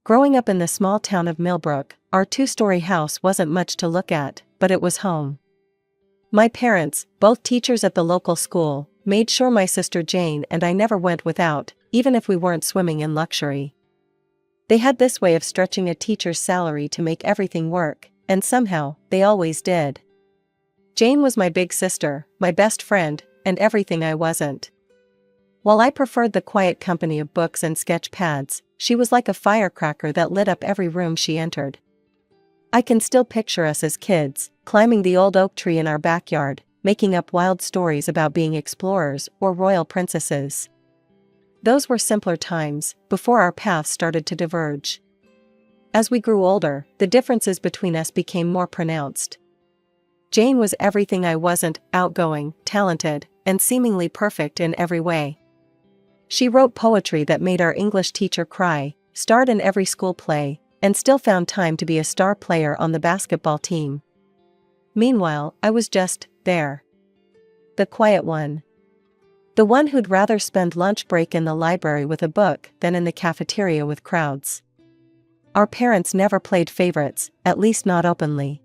Growing up in the small town of Millbrook, our two-story house wasn't much to look at, but it was home. My parents, both teachers at the local school, made sure my sister Jane and I never went without, even if we weren't swimming in luxury. They had this way of stretching a teacher's salary to make everything work, and somehow, they always did. Jane was my big sister, my best friend, and everything I wasn't. While I preferred the quiet company of books and sketch pads, she was like a firecracker that lit up every room she entered. I can still picture us as kids, climbing the old oak tree in our backyard, making up wild stories about being explorers or royal princesses. Those were simpler times, before our paths started to diverge. As we grew older, the differences between us became more pronounced. Jane was everything I wasn't: outgoing, talented, and seemingly perfect in every way. She wrote poetry that made our English teacher cry, starred in every school play, and still found time to be a star player on the basketball team. Meanwhile, I was just there. The quiet one. The one who'd rather spend lunch break in the library with a book than in the cafeteria with crowds. Our parents never played favorites, at least not openly.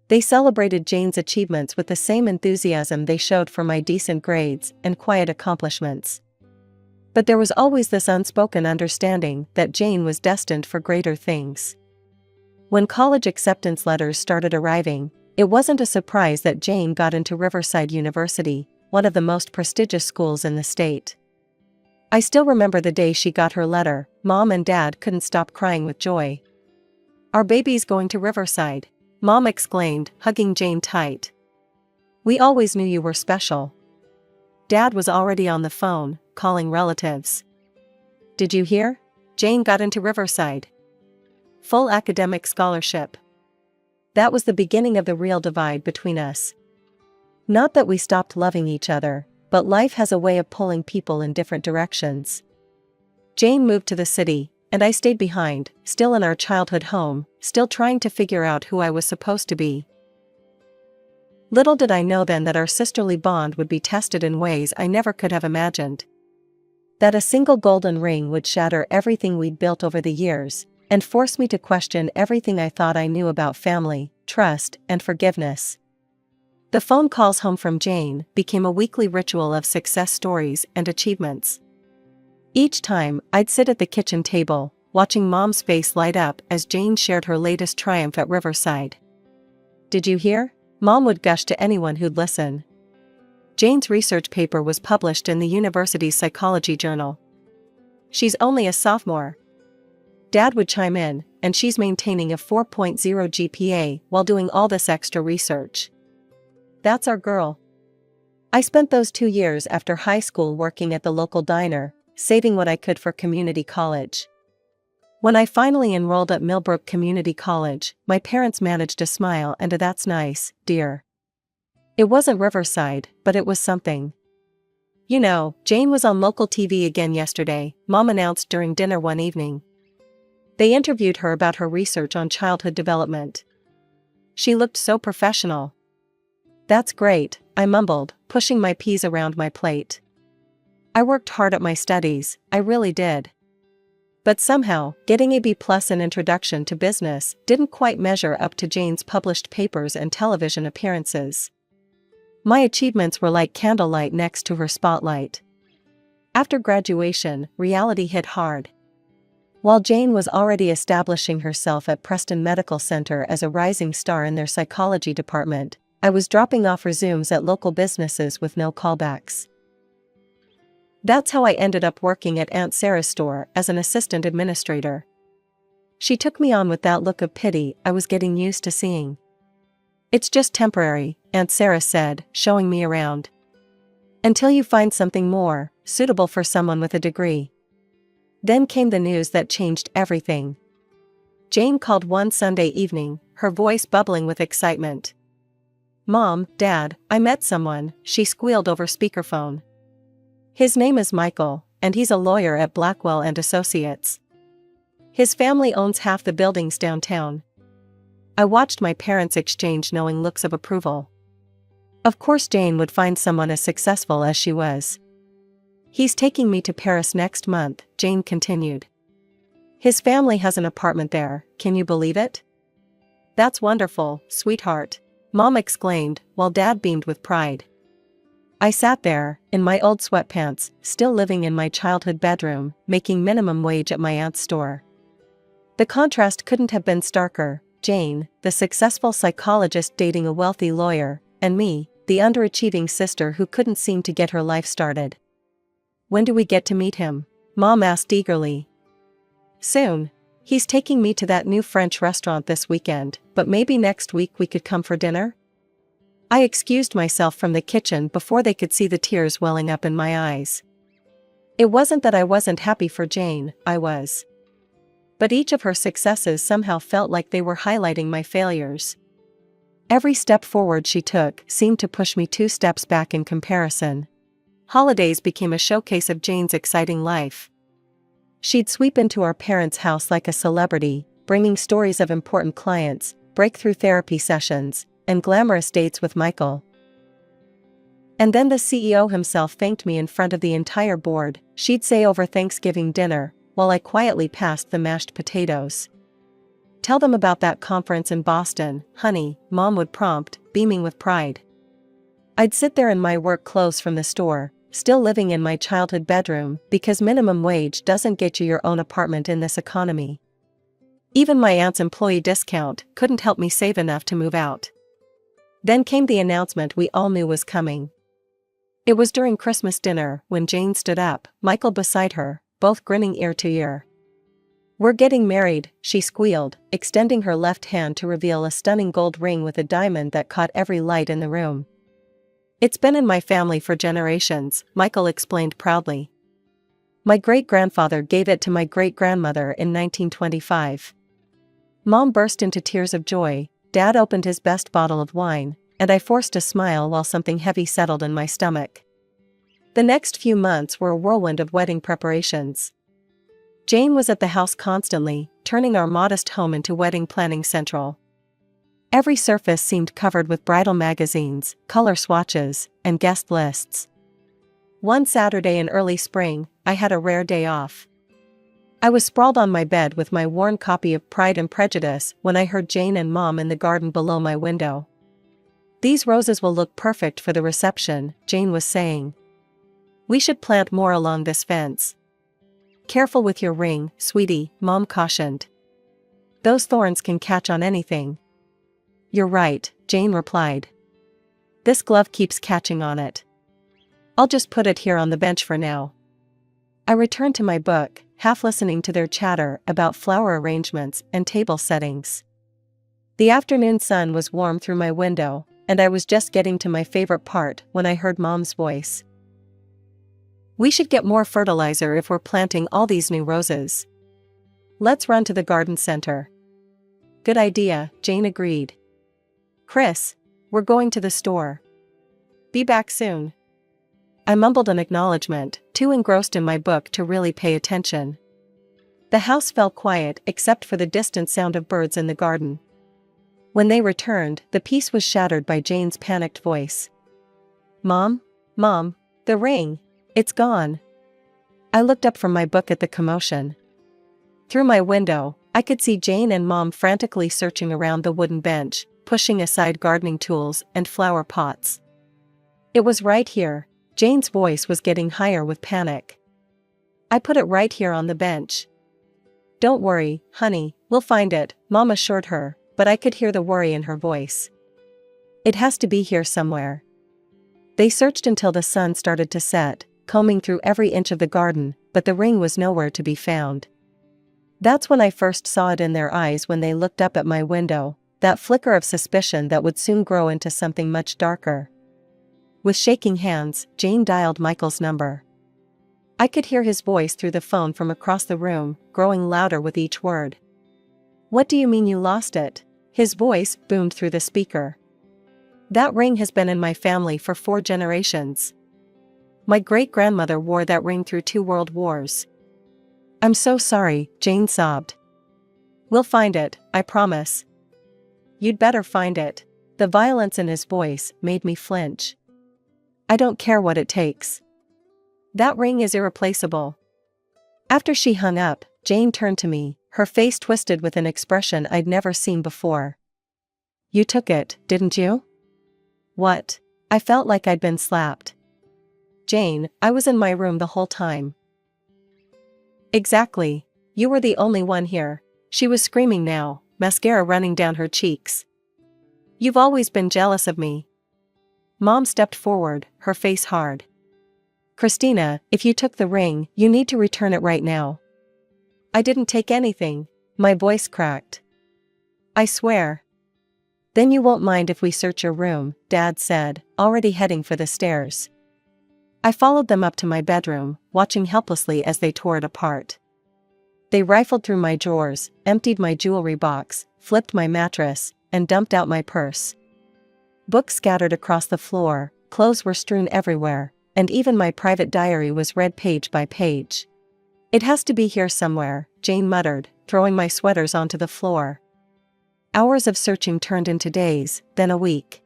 They celebrated Jane's achievements with the same enthusiasm they showed for my decent grades and quiet accomplishments. But there was always this unspoken understanding that Jane was destined for greater things. When college acceptance letters started arriving, it wasn't a surprise that Jane got into Riverside University, one of the most prestigious schools in the state. I still remember the day she got her letter. Mom and Dad couldn't stop crying with joy. "Our baby's going to Riverside," Mom exclaimed, hugging Jane tight. "We always knew you were special." Dad was already on the phone, calling relatives. "Did you hear? Jane got into Riverside. Full academic scholarship." That was the beginning of the real divide between us. Not that we stopped loving each other, but life has a way of pulling people in different directions. Jane moved to the city, and I stayed behind, still in our childhood home, still trying to figure out who I was supposed to be. Little did I know then that our sisterly bond would be tested in ways I never could have imagined. That a single golden ring would shatter everything we'd built over the years, and force me to question everything I thought I knew about family, trust, and forgiveness. The phone calls home from Jane became a weekly ritual of success stories and achievements. Each time, I'd sit at the kitchen table, watching Mom's face light up as Jane shared her latest triumph at Riverside. "Did you hear?" Mom would gush to anyone who'd listen. Jane's research paper was published in the university's psychology journal. "She's only a sophomore." Dad would chime in, "And she's maintaining a 4.0 GPA while doing all this extra research. That's our girl." I spent those 2 years after high school working at the local diner, saving what I could for community college. When I finally enrolled at Millbrook Community College, my parents managed a smile and a "That's nice, dear." It wasn't Riverside, but it was something. "You know, Jane was on local TV again yesterday," Mom announced during dinner one evening. They interviewed her about her research on childhood development. She looked so professional. "That's great," I mumbled, pushing my peas around my plate. I worked hard at my studies, I really did. But somehow, getting a B+ in Introduction to Business didn't quite measure up to Jane's published papers and television appearances. My achievements were like candlelight next to her spotlight. After graduation, reality hit hard. While Jane was already establishing herself at Preston Medical Center as a rising star in their psychology department, I was dropping off resumes at local businesses with no callbacks. That's how I ended up working at Aunt Sarah's store as an assistant administrator. She took me on with that look of pity I was getting used to seeing. "It's just temporary," Aunt Sarah said, showing me around. "Until you find something more suitable for someone with a degree." Then came the news that changed everything. Jane called one Sunday evening, her voice bubbling with excitement. "Mom, Dad, I met someone," she squealed over speakerphone. "His name is Michael, and he's a lawyer at Blackwell and Associates. His family owns half the buildings downtown." I watched my parents exchange knowing looks of approval. Of course Jane would find someone as successful as she was. "He's taking me to Paris next month," Jane continued. His family has an apartment there, can you believe it? That's wonderful, sweetheart, Mom exclaimed, while Dad beamed with pride. I sat there, in my old sweatpants, still living in my childhood bedroom, making minimum wage at my aunt's store. The contrast couldn't have been starker. Jane, the successful psychologist dating a wealthy lawyer, and me, the underachieving sister who couldn't seem to get her life started. When do we get to meet him? Mom asked eagerly. Soon. He's taking me to that new French restaurant this weekend, but maybe next week we could come for dinner? I excused myself from the kitchen before they could see the tears welling up in my eyes. It wasn't that I wasn't happy for Jane, I was. But each of her successes somehow felt like they were highlighting my failures. Every step forward she took seemed to push me 2 steps back in comparison. Holidays became a showcase of Jane's exciting life. She'd sweep into our parents' house like a celebrity, bringing stories of important clients, breakthrough therapy sessions, and glamorous dates with Michael. And then the CEO himself thanked me in front of the entire board, she'd say over Thanksgiving dinner, while I quietly passed the mashed potatoes. Tell them about that conference in Boston, honey, Mom would prompt, beaming with pride. I'd sit there in my work clothes from the store, still living in my childhood bedroom, because minimum wage doesn't get you your own apartment in this economy. Even my aunt's employee discount couldn't help me save enough to move out. Then came the announcement we all knew was coming. It was during Christmas dinner when Jane stood up, Michael beside her, both grinning ear to ear. We're getting married, she squealed, extending her left hand to reveal a stunning gold ring with a diamond that caught every light in the room. It's been in my family for generations, Michael explained proudly. My great-grandfather gave it to my great-grandmother in 1925. Mom burst into tears of joy, Dad opened his best bottle of wine, and I forced a smile while something heavy settled in my stomach. The next few months were a whirlwind of wedding preparations. Jane was at the house constantly, turning our modest home into wedding planning central. Every surface seemed covered with bridal magazines, color swatches, and guest lists. One Saturday in early spring, I had a rare day off. I was sprawled on my bed with my worn copy of Pride and Prejudice when I heard Jane and Mom in the garden below my window. These roses will look perfect for the reception, Jane was saying. We should plant more along this fence. Careful with your ring, sweetie, Mom cautioned. Those thorns can catch on anything. You're right, Jane replied. This glove keeps catching on it. I'll just put it here on the bench for now. I returned to my book, half listening to their chatter about flower arrangements and table settings. The afternoon sun was warm through my window, and I was just getting to my favorite part when I heard Mom's voice. We should get more fertilizer if we're planting all these new roses. Let's run to the garden center. Good idea, Jane agreed. Chris, we're going to the store. Be back soon. I mumbled an acknowledgement, too engrossed in my book to really pay attention. The house fell quiet except for the distant sound of birds in the garden. When they returned, the peace was shattered by Jane's panicked voice. Mom, the ring. It's gone. I looked up from my book at the commotion. Through my window, I could see Jane and Mom frantically searching around the wooden bench, pushing aside gardening tools and flower pots. It was right here. Jane's voice was getting higher with panic. I put it right here on the bench. Don't worry, honey, we'll find it, Mom assured her, but I could hear the worry in her voice. It has to be here somewhere. They searched until the sun started to set, combing through every inch of the garden, but the ring was nowhere to be found. That's when I first saw it in their eyes when they looked up at my window, that flicker of suspicion that would soon grow into something much darker. With shaking hands, Jane dialed Michael's number. I could hear his voice through the phone from across the room, growing louder with each word. What do you mean you lost it? His voice boomed through the speaker. That ring has been in my family for 4 generations. My great-grandmother wore that ring through 2 world wars. I'm so sorry, Jane sobbed. We'll find it, I promise. You'd better find it. The violence in his voice made me flinch. I don't care what it takes. That ring is irreplaceable. After she hung up, Jane turned to me, her face twisted with an expression I'd never seen before. You took it, didn't you? What? I felt like I'd been slapped. Jane, I was in my room the whole time. Exactly. You were the only one here. She was screaming now, mascara running down her cheeks. You've always been jealous of me. Mom stepped forward, her face hard. Christina, if you took the ring, you need to return it right now. I didn't take anything. My voice cracked. I swear. Then you won't mind if we search your room, Dad said, already heading for the stairs. I followed them up to my bedroom, watching helplessly as they tore it apart. They rifled through my drawers, emptied my jewelry box, flipped my mattress, and dumped out my purse. Books scattered across the floor, clothes were strewn everywhere, and even my private diary was read page by page. It has to be here somewhere, Jane muttered, throwing my sweaters onto the floor. Hours of searching turned into days, then a week.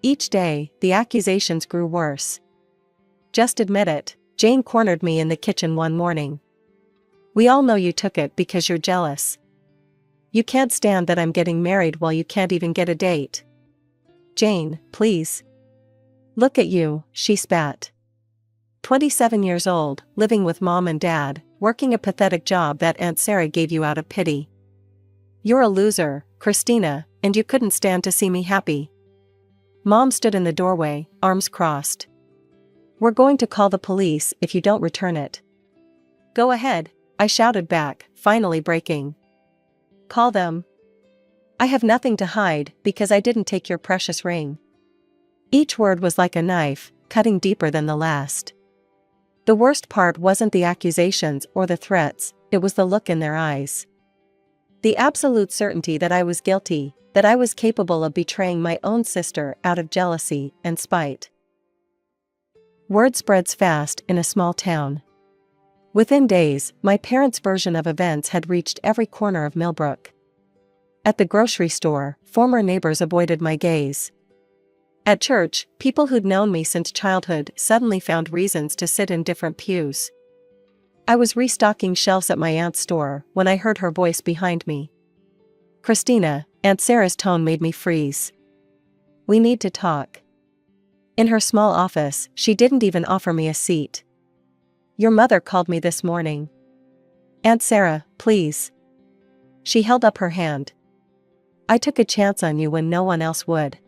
Each day, the accusations grew worse. Just admit it, Jane cornered me in the kitchen one morning. We all know you took it because you're jealous. You can't stand that I'm getting married while you can't even get a date. Jane, please. Look at you, she spat. 27 years old, living with Mom and Dad, working a pathetic job that Aunt Sarah gave you out of pity. You're a loser, Christina, and you couldn't stand to see me happy. Mom stood in the doorway, arms crossed. We're going to call the police if you don't return it. Go ahead, I shouted back, finally breaking. Call them. I have nothing to hide because I didn't take your precious ring. Each word was like a knife, cutting deeper than the last. The worst part wasn't the accusations or the threats, it was the look in their eyes. The absolute certainty that I was guilty, that I was capable of betraying my own sister out of jealousy and spite. Word spreads fast in a small town. Within days, my parents' version of events had reached every corner of Millbrook. At the grocery store, former neighbors avoided my gaze. At church, people who'd known me since childhood suddenly found reasons to sit in different pews. I was restocking shelves at my aunt's store when I heard her voice behind me. Christina, Aunt Sarah's tone made me freeze. We need to talk. In her small office, she didn't even offer me a seat. Your mother called me this morning. Aunt Sarah, please. She held up her hand. I took a chance on you when no one else would.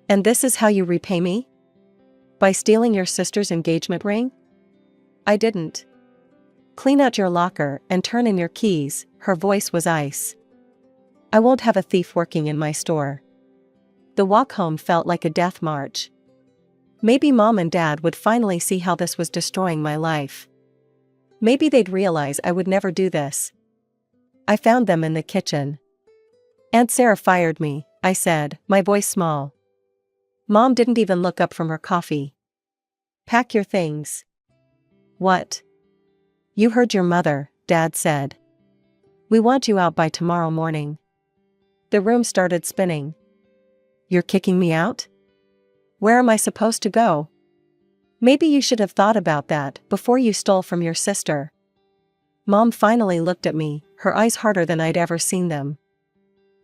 And this is how you repay me? By stealing your sister's engagement ring? I didn't. Clean out your locker and turn in your keys, her voice was ice. I won't have a thief working in my store. The walk home felt like a death march. Maybe Mom and Dad would finally see how this was destroying my life. Maybe they'd realize I would never do this. I found them in the kitchen. Aunt Sarah fired me, I said, my voice small. Mom didn't even look up from her coffee. Pack your things. What? You heard your mother, Dad said. We want you out by tomorrow morning. The room started spinning. You're kicking me out? Where am I supposed to go? Maybe you should have thought about that before you stole from your sister. Mom finally looked at me, her eyes harder than I'd ever seen them.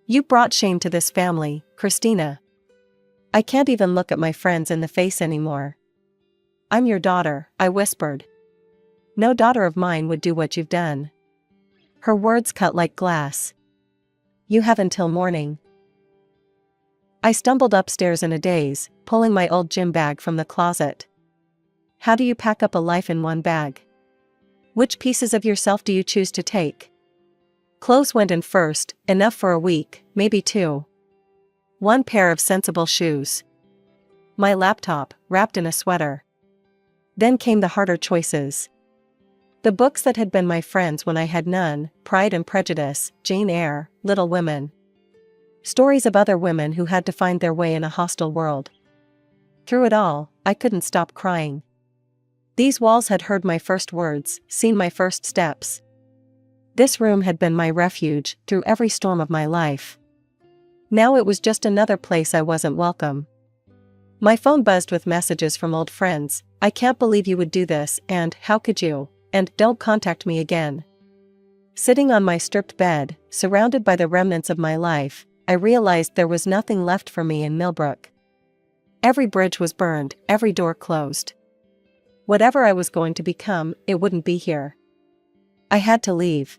You brought shame to this family, Christina. I can't even look at my friends in the face anymore. I'm your daughter, I whispered. No daughter of mine would do what you've done. Her words cut like glass. You have until morning. I stumbled upstairs in a daze, pulling my old gym bag from the closet. How do you pack up a life in one bag? Which pieces of yourself do you choose to take? Clothes went in first, enough for a week, maybe 2. 1 pair of sensible shoes. My laptop, wrapped in a sweater. Then came the harder choices. The books that had been my friends when I had none, Pride and Prejudice, Jane Eyre, Little Women. Stories of other women who had to find their way in a hostile world. Through it all, I couldn't stop crying. These walls had heard my first words, seen my first steps. This room had been my refuge through every storm of my life. Now it was just another place I wasn't welcome. My phone buzzed with messages from old friends. I can't believe you would do this, and how could you? And don't contact me again. Sitting on my stripped bed, surrounded by the remnants of my life, I realized there was nothing left for me in Millbrook. Every bridge was burned, every door closed. Whatever I was going to become, it wouldn't be here. I had to leave.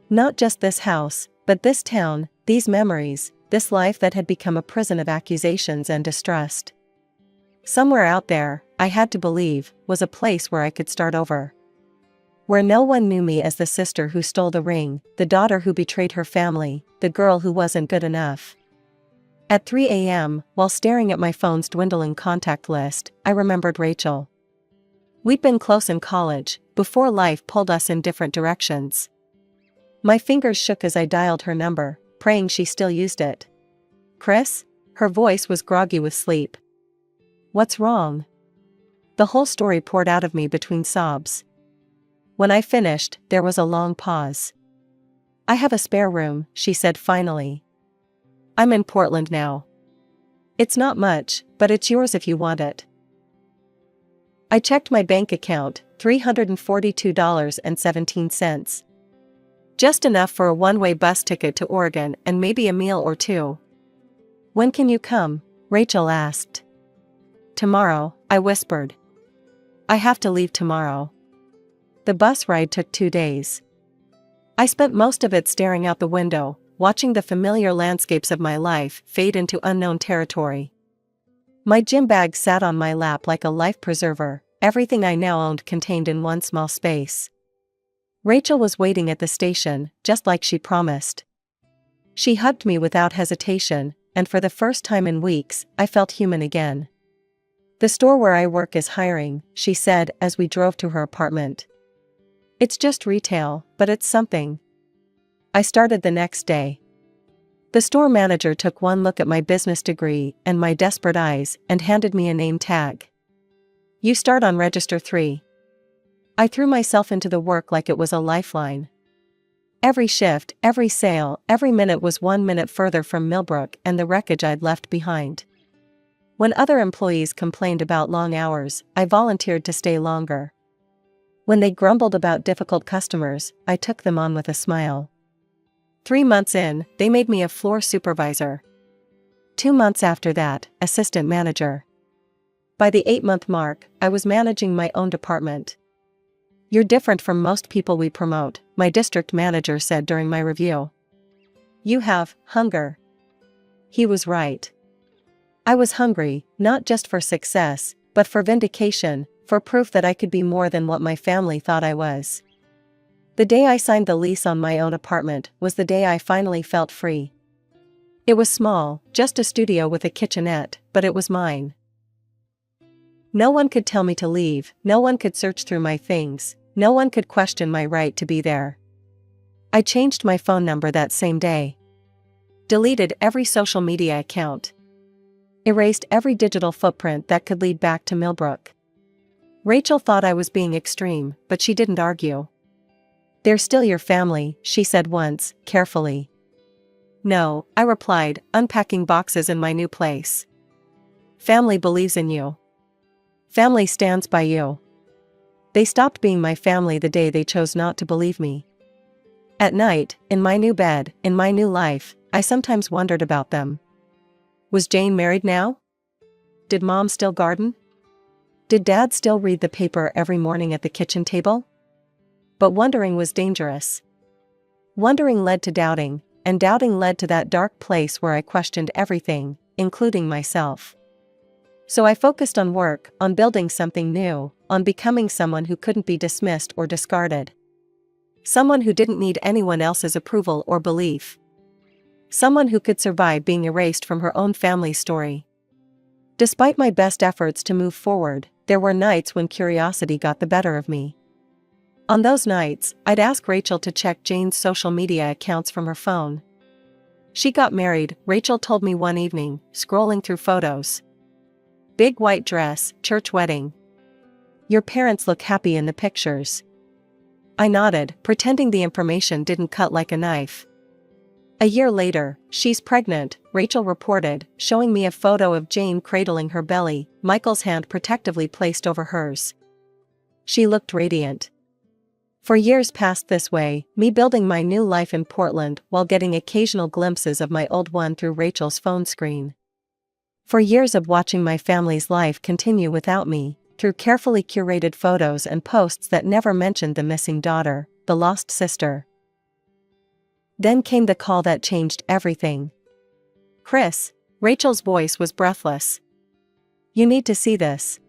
Not just this house, but this town, these memories, this life that had become a prison of accusations and distrust. Somewhere out there, I had to believe, was a place where I could start over. Where no one knew me as the sister who stole the ring, the daughter who betrayed her family, the girl who wasn't good enough. At 3 a.m., while staring at my phone's dwindling contact list, I remembered Rachel. We'd been close in college, before life pulled us in different directions. My fingers shook as I dialed her number, praying she still used it. "Chris?" Her voice was groggy with sleep. "What's wrong?" The whole story poured out of me between sobs. When I finished, there was a long pause. "I have a spare room," she said finally. "I'm in Portland now. It's not much, but it's yours if you want it." I checked my bank account, $342.17. Just enough for a one-way bus ticket to Oregon and maybe a meal or two. "When can you come?" Rachel asked. "Tomorrow," I whispered. "I have to leave tomorrow." The bus ride took 2 days. I spent most of it staring out the window, watching the familiar landscapes of my life fade into unknown territory. My gym bag sat on my lap like a life preserver, everything I now owned contained in one small space. Rachel was waiting at the station, just like she promised. She hugged me without hesitation, and for the first time in weeks, I felt human again. "The store where I work is hiring," she said as we drove to her apartment. "It's just retail, but it's something." I started the next day. The store manager took one look at my business degree and my desperate eyes and handed me a name tag. "You start on Register 3. I threw myself into the work like it was a lifeline. Every shift, every sale, every minute was 1 minute further from Millbrook and the wreckage I'd left behind. When other employees complained about long hours, I volunteered to stay longer. When they grumbled about difficult customers, I took them on with a smile. 3 months in, they made me a floor supervisor. 2 months after that, assistant manager. By the 8-month mark, I was managing my own department. "You're different from most people we promote," my district manager said during my review. "You have hunger." He was right. I was hungry, not just for success, but for vindication, for proof that I could be more than what my family thought I was. The day I signed the lease on my own apartment was the day I finally felt free. It was small, just a studio with a kitchenette, but it was mine. No one could tell me to leave, no one could search through my things, no one could question my right to be there. I changed my phone number that same day. Deleted every social media account. Erased every digital footprint that could lead back to Millbrook. Rachel thought I was being extreme, but she didn't argue. "They're still your family," she said once, carefully. "No," I replied, unpacking boxes in my new place. "Family believes in you. Family stands by you." They stopped being my family the day they chose not to believe me. At night, in my new bed, in my new life, I sometimes wondered about them. Was Jane married now? Did Mom still garden? Did Dad still read the paper every morning at the kitchen table? But wondering was dangerous. Wondering led to doubting, and doubting led to that dark place where I questioned everything, including myself. So I focused on work, on building something new, on becoming someone who couldn't be dismissed or discarded. Someone who didn't need anyone else's approval or belief. Someone who could survive being erased from her own family's story. Despite my best efforts to move forward, there were nights when curiosity got the better of me. On those nights, I'd ask Rachel to check Jane's social media accounts from her phone. "She got married," Rachel told me one evening, scrolling through photos. "Big white dress, church wedding. Your parents look happy in the pictures." I nodded, pretending the information didn't cut like a knife. A year later, "She's pregnant," Rachel reported, showing me a photo of Jane cradling her belly, Michael's hand protectively placed over hers. She looked radiant. For years passed this way, me building my new life in Portland while getting occasional glimpses of my old one through Rachel's phone screen. For years of watching my family's life continue without me, through carefully curated photos and posts that never mentioned the missing daughter, the lost sister. Then came the call that changed everything. "Chris," Rachel's voice was breathless. "You need to see this."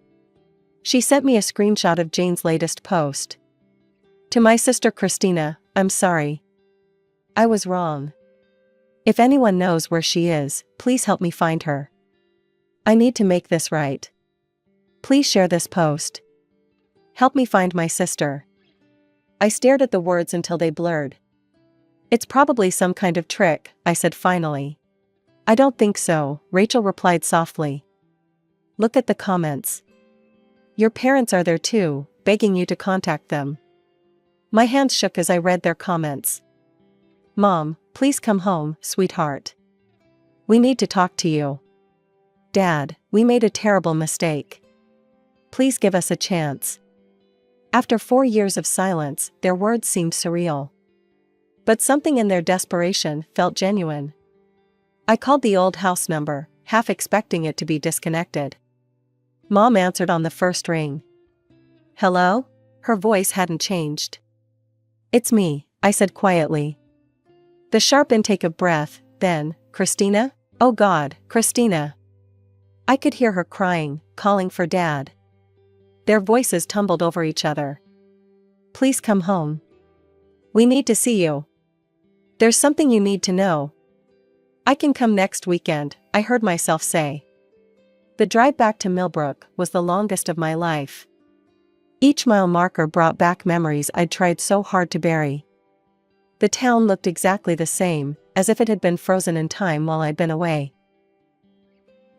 She sent me a screenshot of Jane's latest post. "To my sister Christina, I'm sorry. I was wrong. If anyone knows where she is, please help me find her. I need to make this right. Please share this post. Help me find my sister." I stared at the words until they blurred. "It's probably some kind of trick," I said finally. "I don't think so," Rachel replied softly. "Look at the comments. Your parents are there too, begging you to contact them." My hands shook as I read their comments. "Mom, please come home, sweetheart. We need to talk to you. Dad, we made a terrible mistake. Please give us a chance." After 4 years of silence, their words seemed surreal. But something in their desperation felt genuine. I called the old house number, half expecting it to be disconnected. Mom answered on the first ring. "Hello?" Her voice hadn't changed. "It's me," I said quietly. The sharp intake of breath, then, "Christina? Oh God, Christina." I could hear her crying, calling for Dad. Their voices tumbled over each other. "Please come home. We need to see you. There's something you need to know." "I can come next weekend," I heard myself say. The drive back to Millbrook was the longest of my life. Each mile marker brought back memories I'd tried so hard to bury. The town looked exactly the same, as if it had been frozen in time while I'd been away.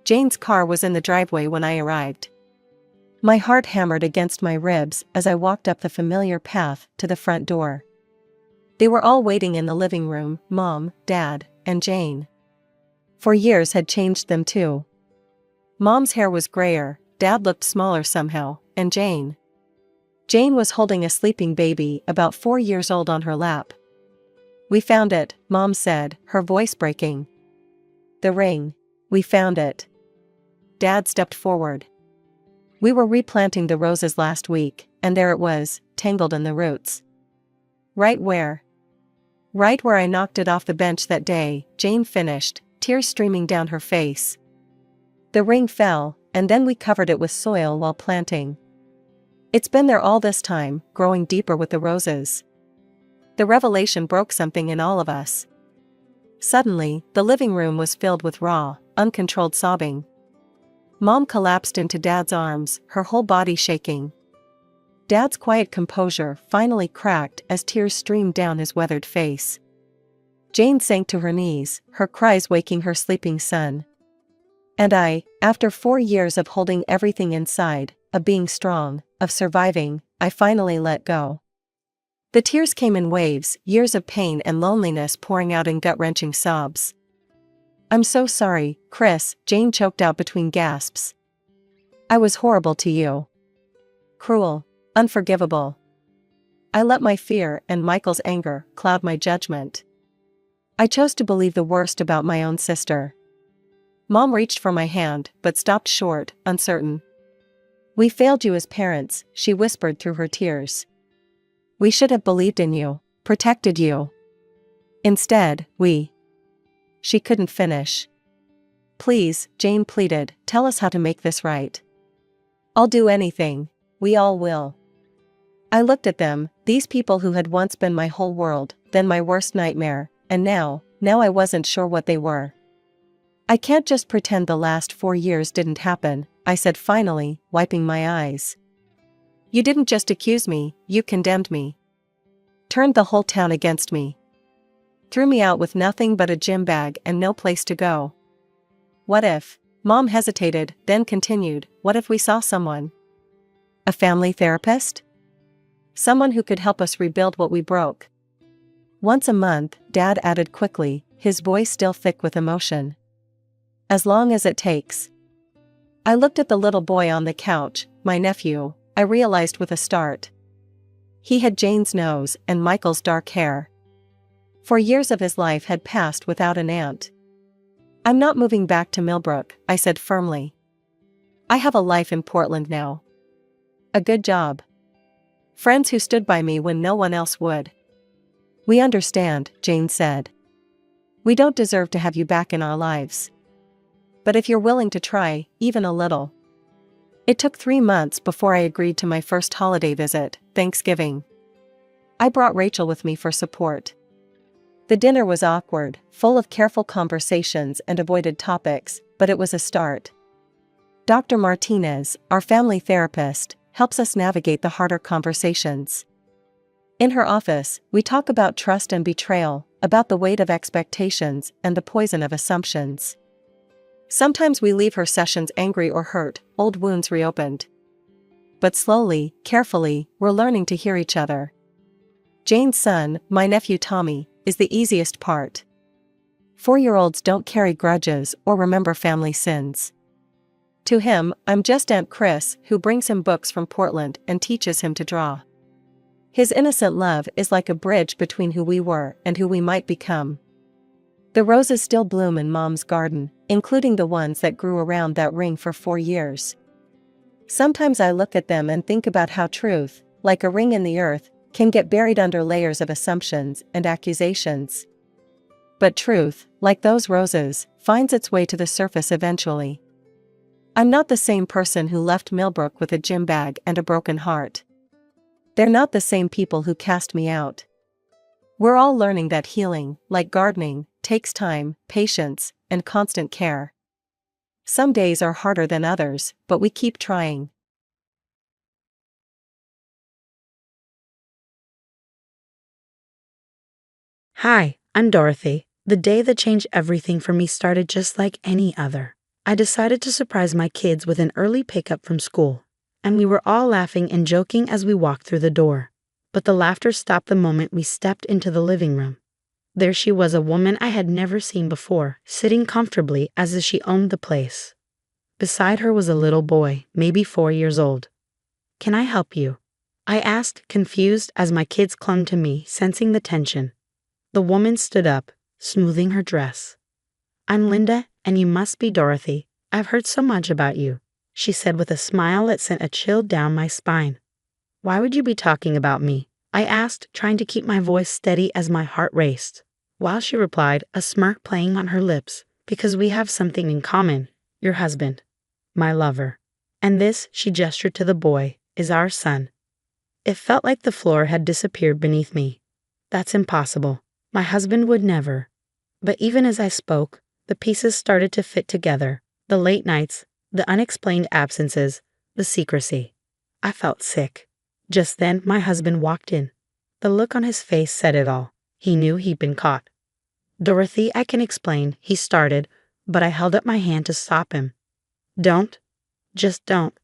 Jane's car was in the driveway when I arrived. My heart hammered against my ribs as I walked up the familiar path to the front door. They were all waiting in the living room, Mom, Dad, and Jane. 4 years had changed them too. Mom's hair was grayer, Dad looked smaller somehow, and Jane was holding a sleeping baby about 4 years old on her lap. "We found it," Mom said, her voice breaking. "The ring. We found it." Dad stepped forward. "We were replanting the roses last week, and there it was, tangled in the roots." "Right where?" "Right where I knocked it off the bench that day," Jane finished, tears streaming down her face. "The ring fell, and then we covered it with soil while planting. It's been there all this time, growing deeper with the roses." The revelation broke something in all of us. Suddenly, the living room was filled with raw, uncontrolled sobbing. Mom collapsed into Dad's arms, her whole body shaking. Dad's quiet composure finally cracked as tears streamed down his weathered face. Jane sank to her knees, her cries waking her sleeping son. And I, after 4 years of holding everything inside, of being strong, of surviving, I finally let go. The tears came in waves, years of pain and loneliness pouring out in gut-wrenching sobs. "I'm so sorry, Chris," Jane choked out between gasps. "I was horrible to you. Cruel. Unforgivable. I let my fear and Michael's anger cloud my judgment. I chose to believe the worst about my own sister." Mom reached for my hand, but stopped short, uncertain. "We failed you as parents," she whispered through her tears. "We should have believed in you, protected you. Instead, we..." She couldn't finish. "Please," Jane pleaded, "tell us how to make this right. I'll do anything. We all will." I looked at them, these people who had once been my whole world, then my worst nightmare, and now I wasn't sure what they were. "I can't just pretend the last 4 years didn't happen," I said finally, wiping my eyes. "You didn't just accuse me, you condemned me. Turned the whole town against me. Threw me out with nothing but a gym bag and no place to go. What if..." Mom hesitated, then continued, "What if we saw someone? A family therapist? Someone who could help us rebuild what we broke." "Once a month," Dad added quickly, his voice still thick with emotion. "As long as it takes." I looked at the little boy on the couch, my nephew, I realized with a start. He had Jane's nose and Michael's dark hair. 4 years of his life had passed without an aunt. "I'm not moving back to Millbrook," I said firmly. "I have a life in Portland now. A good job. Friends who stood by me when no one else would." "We understand," Jane said. "We don't deserve to have you back in our lives. But if you're willing to try, even a little." It took 3 months before I agreed to my first holiday visit, Thanksgiving. I brought Rachel with me for support. The dinner was awkward, full of careful conversations and avoided topics, but it was a start. Dr. Martinez, our family therapist, helps us navigate the harder conversations. In her office, we talk about trust and betrayal, about the weight of expectations and the poison of assumptions. Sometimes we leave her sessions angry or hurt, old wounds reopened. But slowly, carefully, we're learning to hear each other. Jane's son, my nephew Tommy, is the easiest part. 4-year-olds don't carry grudges or remember family sins. To him, I'm just Aunt Chris, who brings him books from Portland and teaches him to draw. His innocent love is like a bridge between who we were and who we might become. The roses still bloom in Mom's garden, including the ones that grew around that ring for 4 years. Sometimes I look at them and think about how truth, like a ring in the earth, can get buried under layers of assumptions and accusations. But truth, like those roses, finds its way to the surface eventually. I'm not the same person who left Millbrook with a gym bag and a broken heart. They're not the same people who cast me out. We're all learning that healing, like gardening, takes time, patience, and constant care. Some days are harder than others, but we keep trying. Hi, I'm Dorothy. The day that changed everything for me started just like any other. I decided to surprise my kids with an early pickup from school, and we were all laughing and joking as we walked through the door. But the laughter stopped the moment we stepped into the living room. There she was, a woman I had never seen before, sitting comfortably as if she owned the place. Beside her was a little boy, maybe 4 years old. "Can I help you?" I asked, confused as my kids clung to me, sensing the tension. The woman stood up, smoothing her dress. "I'm Linda, and you must be Dorothy. I've heard so much about you," she said with a smile that sent a chill down my spine. "Why would you be talking about me?" I asked, trying to keep my voice steady as my heart raced. While she replied, a smirk playing on her lips, "Because we have something in common. Your husband. My lover. And this," she gestured to the boy, "is our son." It felt like the floor had disappeared beneath me. "That's impossible. My husband would never." But even as I spoke, the pieces started to fit together. The late nights, the unexplained absences, the secrecy. I felt sick. Just then, my husband walked in. The look on his face said it all. He knew he'd been caught. "Dorothy, I can explain," he started, but I held up my hand to stop him. "Don't. Just don't.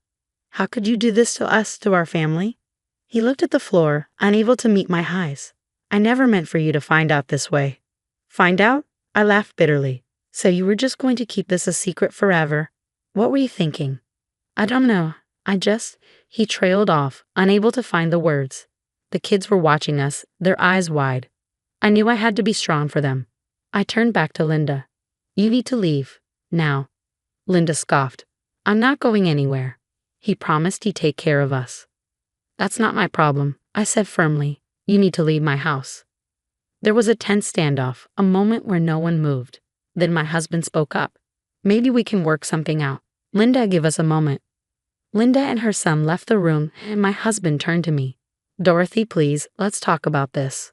How could you do this to us, to our family?" He looked at the floor, unable to meet my eyes. "I never meant for you to find out this way." "Find out?" I laughed bitterly. "So you were just going to keep this a secret forever? What were you thinking?" "I don't know. He trailed off, unable to find the words. The kids were watching us, their eyes wide. I knew I had to be strong for them. I turned back to Linda. "You need to leave. Now." Linda scoffed. "I'm not going anywhere. He promised he'd take care of us." "That's not my problem," I said firmly. "You need to leave my house." There was a tense standoff, a moment where no one moved. Then my husband spoke up. "Maybe we can work something out. Linda, give us a moment." Linda and her son left the room, and my husband turned to me. "Dorothy, please, let's talk about this."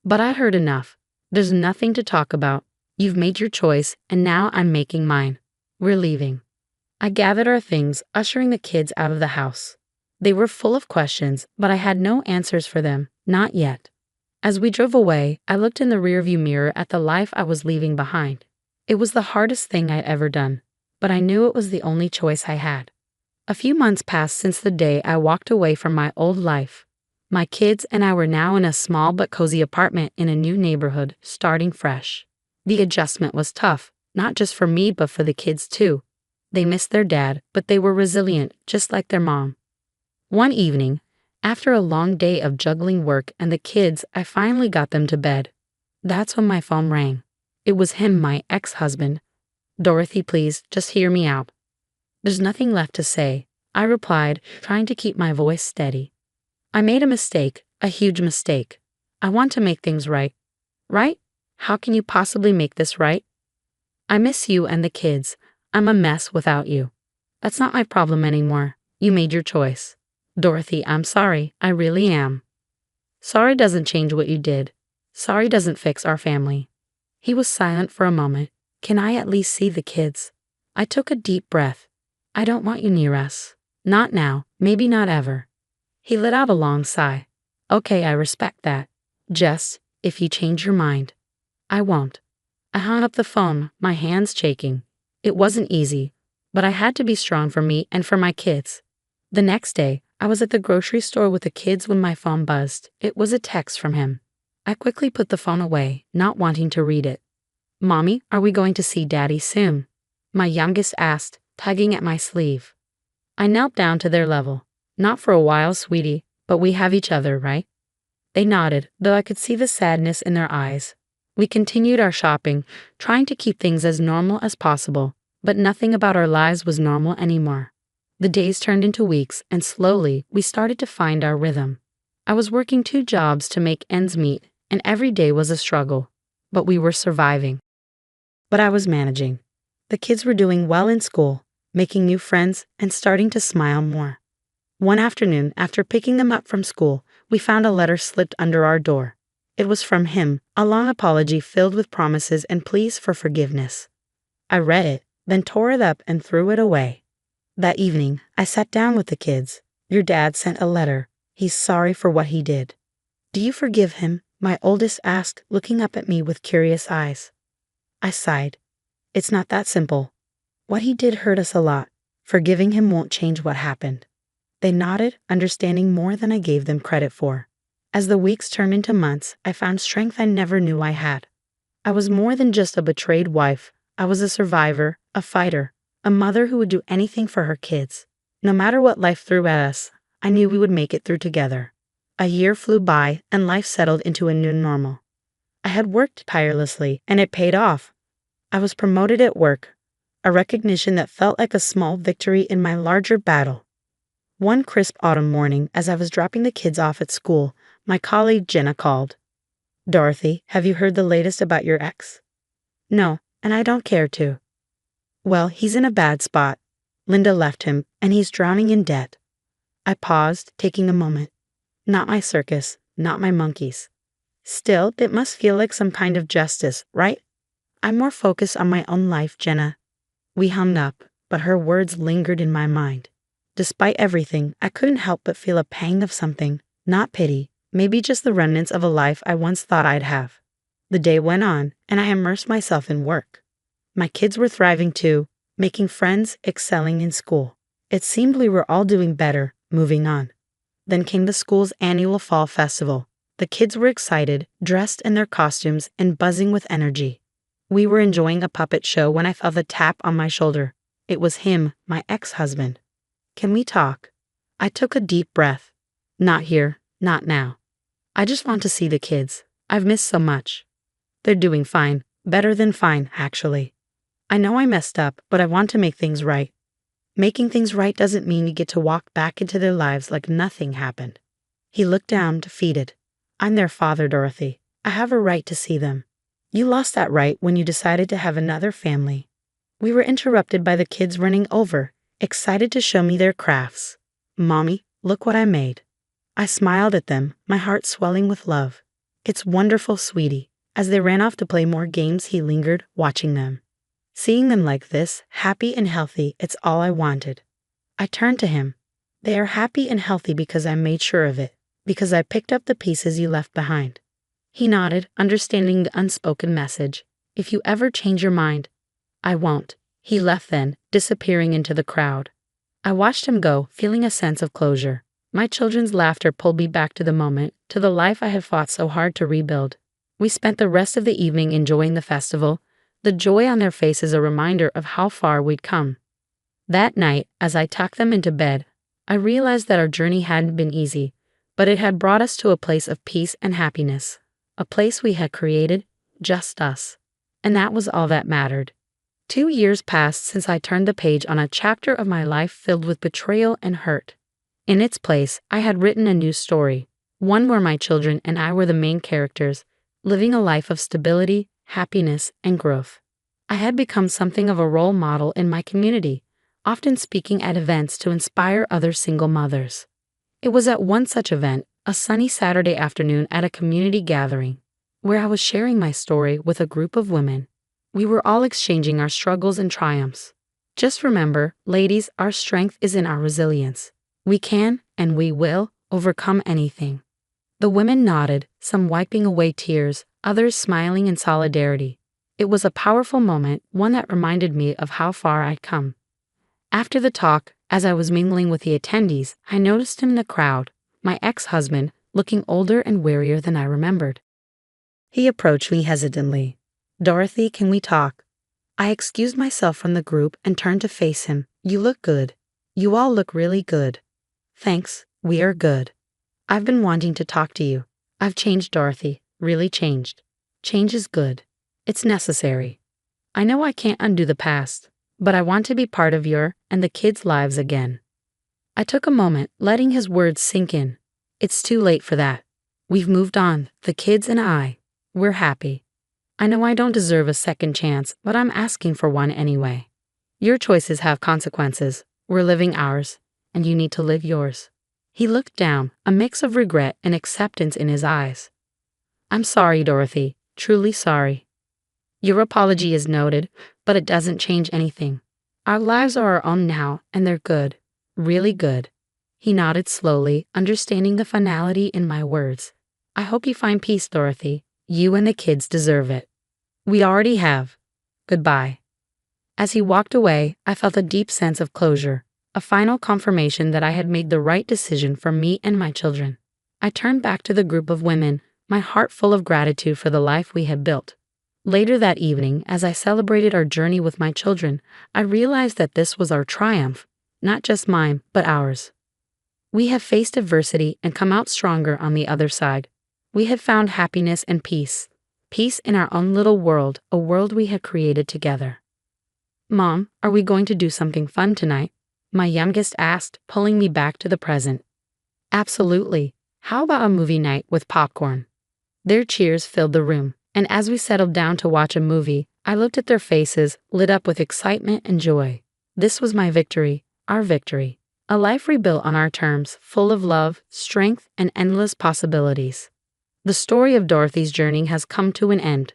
But I heard enough. "There's nothing to talk about. You've made your choice, and now I'm making mine. We're leaving." I gathered our things, ushering the kids out of the house. They were full of questions, but I had no answers for them, not yet. As we drove away, I looked in the rearview mirror at the life I was leaving behind. It was the hardest thing I'd ever done, but I knew it was the only choice I had. A few months passed since the day I walked away from my old life. My kids and I were now in a small but cozy apartment in a new neighborhood, starting fresh. The adjustment was tough, not just for me but for the kids too. They missed their dad, but they were resilient, just like their mom. One evening, After a long day of juggling work and the kids, I finally got them to bed. That's when my phone rang. It was him, my ex-husband. "Dorothy, please, just hear me out." "There's nothing left to say," I replied, trying to keep my voice steady. "I made a mistake, a huge mistake. I want to make things right." "Right? How can you possibly make this right?" "I miss you and the kids. I'm a mess without you. That's not my problem anymore. You made your choice." "Dorothy, I'm sorry. I really am." "Sorry doesn't change what you did. Sorry doesn't fix our family." He was silent for a moment. "Can I at least see the kids?" I took a deep breath. "I don't want you near us. Not now, maybe not ever." He let out a long sigh. "Okay, I respect that. Just, if you change your mind." "I won't." I hung up the phone, my hands shaking. It wasn't easy, but I had to be strong for me and for my kids. The next day, I was at the grocery store with the kids when my phone buzzed. It was a text from him. I quickly put the phone away, not wanting to read it. "Mommy, are we going to see Daddy soon?" my youngest asked, tugging at my sleeve. I knelt down to their level. "Not for a while, sweetie, but we have each other, right?" They nodded, though I could see the sadness in their eyes. We continued our shopping, trying to keep things as normal as possible, but nothing about our lives was normal anymore. The days turned into weeks, and slowly, we started to find our rhythm. I was working 2 jobs to make ends meet, and every day was a struggle. But we were surviving. But I was managing. The kids were doing well in school, making new friends, and starting to smile more. One afternoon, after picking them up from school, we found a letter slipped under our door. It was from him, a long apology filled with promises and pleas for forgiveness. I read it, then tore it up and threw it away. That evening, I sat down with the kids. "Your dad sent a letter. He's sorry for what he did." "Do you forgive him?" my oldest asked, looking up at me with curious eyes. I sighed. "It's not that simple. What he did hurt us a lot. Forgiving him won't change what happened." They nodded, understanding more than I gave them credit for. As the weeks turned into months, I found strength I never knew I had. I was more than just a betrayed wife. I was a survivor, a fighter, a mother who would do anything for her kids. No matter what life threw at us, I knew we would make it through together. A year flew by, and life settled into a new normal. I had worked tirelessly, and it paid off. I was promoted at work, a recognition that felt like a small victory in my larger battle. One crisp autumn morning, as I was dropping the kids off at school, my colleague Jenna called. "Dorothy, have you heard the latest about your ex?" "No, and I don't care to." "Well, he's in a bad spot. Linda left him, and he's drowning in debt." I paused, taking a moment. Not my circus, not my monkeys. Still, it must feel like some kind of justice, right? "I'm more focused on my own life, Jenna." We hung up, but her words lingered in my mind. Despite everything, I couldn't help but feel a pang of something, not pity, maybe just the remnants of a life I once thought I'd have. The day went on, and I immersed myself in work. My kids were thriving too, making friends, excelling in school. It seemed we were all doing better, moving on. Then came the school's annual fall festival. The kids were excited, dressed in their costumes and buzzing with energy. We were enjoying a puppet show when I felt a tap on my shoulder. It was him, my ex-husband. "Can we talk?" I took a deep breath. "Not here, not now. I just want to see the kids. I've missed so much." "They're doing fine, better than fine, actually. I know I messed up, but I want to make things right." "Making things right doesn't mean you get to walk back into their lives like nothing happened." He looked down, defeated. "I'm their father, Dorothy. I have a right to see them. You lost that right when you decided to have another family." We were interrupted by the kids running over, excited to show me their crafts. "Mommy, look what I made." I smiled at them, my heart swelling with love. "It's wonderful, sweetie." As they ran off to play more games, he lingered, watching them. Seeing them like this, happy and healthy, it's all I wanted. I turned to him. "They are happy and healthy because I made sure of it, because I picked up the pieces you left behind." He nodded, understanding the unspoken message. "If you ever change your mind." "I won't." He left then, disappearing into the crowd. I watched him go, feeling a sense of closure. My children's laughter pulled me back to the moment, to the life I had fought so hard to rebuild. We spent the rest of the evening enjoying the festival, the joy on their faces a reminder of how far we'd come. That night, as I tucked them into bed, I realized that our journey hadn't been easy, but it had brought us to a place of peace and happiness, a place we had created, just us. And that was all that mattered. 2 years passed since I turned the page on a chapter of my life filled with betrayal and hurt. In its place, I had written a new story, one where my children and I were the main characters, living a life of stability, happiness, and growth. I had become something of a role model in my community, often speaking at events to inspire other single mothers. It was at one such event, a sunny Saturday afternoon at a community gathering, where I was sharing my story with a group of women. We were all exchanging our struggles and triumphs. Just remember, ladies, our strength is in our resilience. We can, and we will, overcome anything. The women nodded, some wiping away tears, others smiling in solidarity. It was a powerful moment, one that reminded me of how far I'd come. After the talk, as I was mingling with the attendees, I noticed him in the crowd, my ex-husband, looking older and wearier than I remembered. He approached me hesitantly. "Dorothy, can we talk?" I excused myself from the group and turned to face him. "You look good. You all look really good." "Thanks, we are good. I've been wanting to talk to you. I've changed, Dorothy, really changed. Change is good. It's necessary. I know I can't undo the past, but I want to be part of your and the kids' lives again." I took a moment, letting his words sink in. It's too late for that. We've moved on, the kids and I. We're happy. I know I don't deserve a second chance, but I'm asking for one anyway. Your choices have consequences. We're living ours, and you need to live yours. He looked down, a mix of regret and acceptance in his eyes. "I'm sorry, Dorothy, truly sorry. Your apology is noted, but it doesn't change anything. Our lives are our own now, and they're good, really good." He nodded slowly, understanding the finality in my words. "I hope you find peace, Dorothy. You and the kids deserve it. We already have. Goodbye." As he walked away, I felt a deep sense of closure, a final confirmation that I had made the right decision for me and my children. I turned back to the group of women, my heart full of gratitude for the life we had built. Later that evening, as I celebrated our journey with my children, I realized that this was our triumph, not just mine, but ours. We have faced adversity and come out stronger on the other side. We had found happiness and peace. Peace in our own little world, a world we had created together. "Mom, are we going to do something fun tonight?" my youngest asked, pulling me back to the present. "Absolutely. How about a movie night with popcorn?" Their cheers filled the room, and as we settled down to watch a movie, I looked at their faces, lit up with excitement and joy. This was my victory, our victory. A life rebuilt on our terms, full of love, strength, and endless possibilities. The story of Dorothy's journey has come to an end.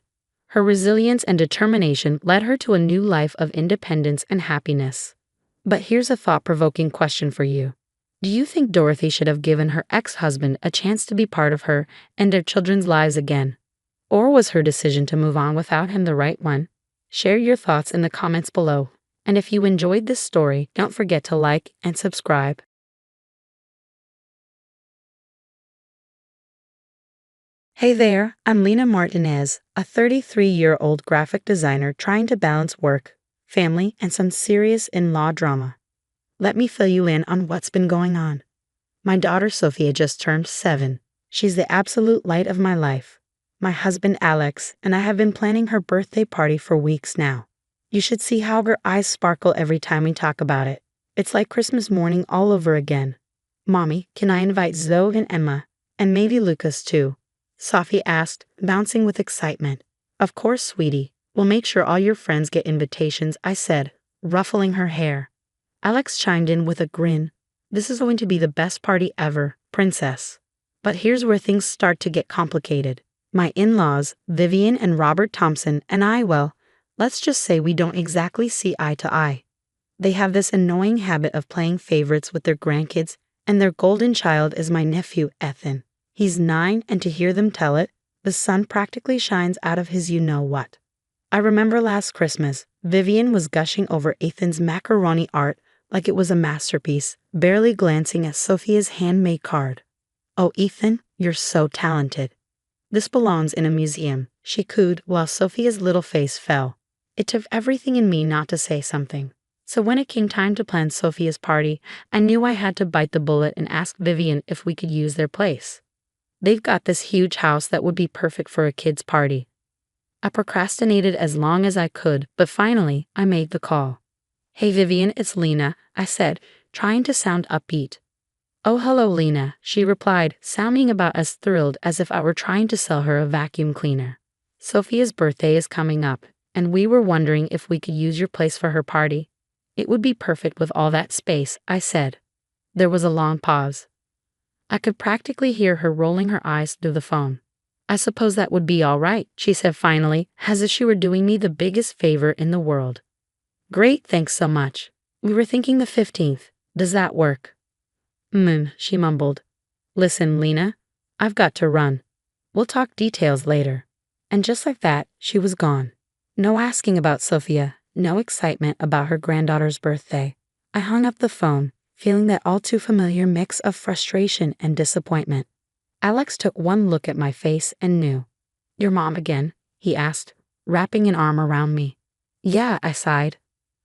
Her resilience and determination led her to a new life of independence and happiness. But here's a thought-provoking question for you. Do you think Dorothy should have given her ex-husband a chance to be part of her and their children's lives again? Or was her decision to move on without him the right one? Share your thoughts in the comments below. And if you enjoyed this story, don't forget to like and subscribe. Hey there, I'm Lena Martinez, a 33-year-old graphic designer trying to balance work, family, and some serious in-law drama. Let me fill you in on what's been going on. My daughter Sophia just turned 7. She's the absolute light of my life. My husband Alex and I have been planning her birthday party for weeks now. You should see how her eyes sparkle every time we talk about it. It's like Christmas morning all over again. "Mommy, can I invite Zoe and Emma, and maybe Lucas too?" Sophie asked, bouncing with excitement. "Of course, sweetie. We'll make sure all your friends get invitations," I said, ruffling her hair. Alex chimed in with a grin. "This is going to be the best party ever, princess." But here's where things start to get complicated. My in-laws, Vivian and Robert Thompson, and I, well, let's just say we don't exactly see eye to eye. They have this annoying habit of playing favorites with their grandkids, and their golden child is my nephew, Ethan. He's 9, and to hear them tell it, the sun practically shines out of his you-know-what. I remember last Christmas, Vivian was gushing over Ethan's macaroni art like it was a masterpiece, barely glancing at Sophia's handmade card. "Oh, Ethan, you're so talented. This belongs in a museum," she cooed while Sophia's little face fell. It took everything in me not to say something. So when it came time to plan Sophia's party, I knew I had to bite the bullet and ask Vivian if we could use their place. They've got this huge house that would be perfect for a kid's party. I procrastinated as long as I could, but finally, I made the call. "Hey Vivian, it's Lena," I said, trying to sound upbeat. "Oh, hello Lena," she replied, sounding about as thrilled as if I were trying to sell her a vacuum cleaner. "Sophia's birthday is coming up, and we were wondering if we could use your place for her party. It would be perfect with all that space," I said. There was a long pause. I could practically hear her rolling her eyes through the phone. "I suppose that would be all right," she said finally, as if she were doing me the biggest favor in the world. "Great, thanks so much. We were thinking the 15th. Does that work?" She mumbled. "Listen, Lena, I've got to run. We'll talk details later." And just like that, she was gone. No asking about Sophia, no excitement about her granddaughter's birthday. I hung up the phone, feeling that all too familiar mix of frustration and disappointment. Alex took one look at my face and knew. "Your mom again?" he asked, wrapping an arm around me. "Yeah," I sighed.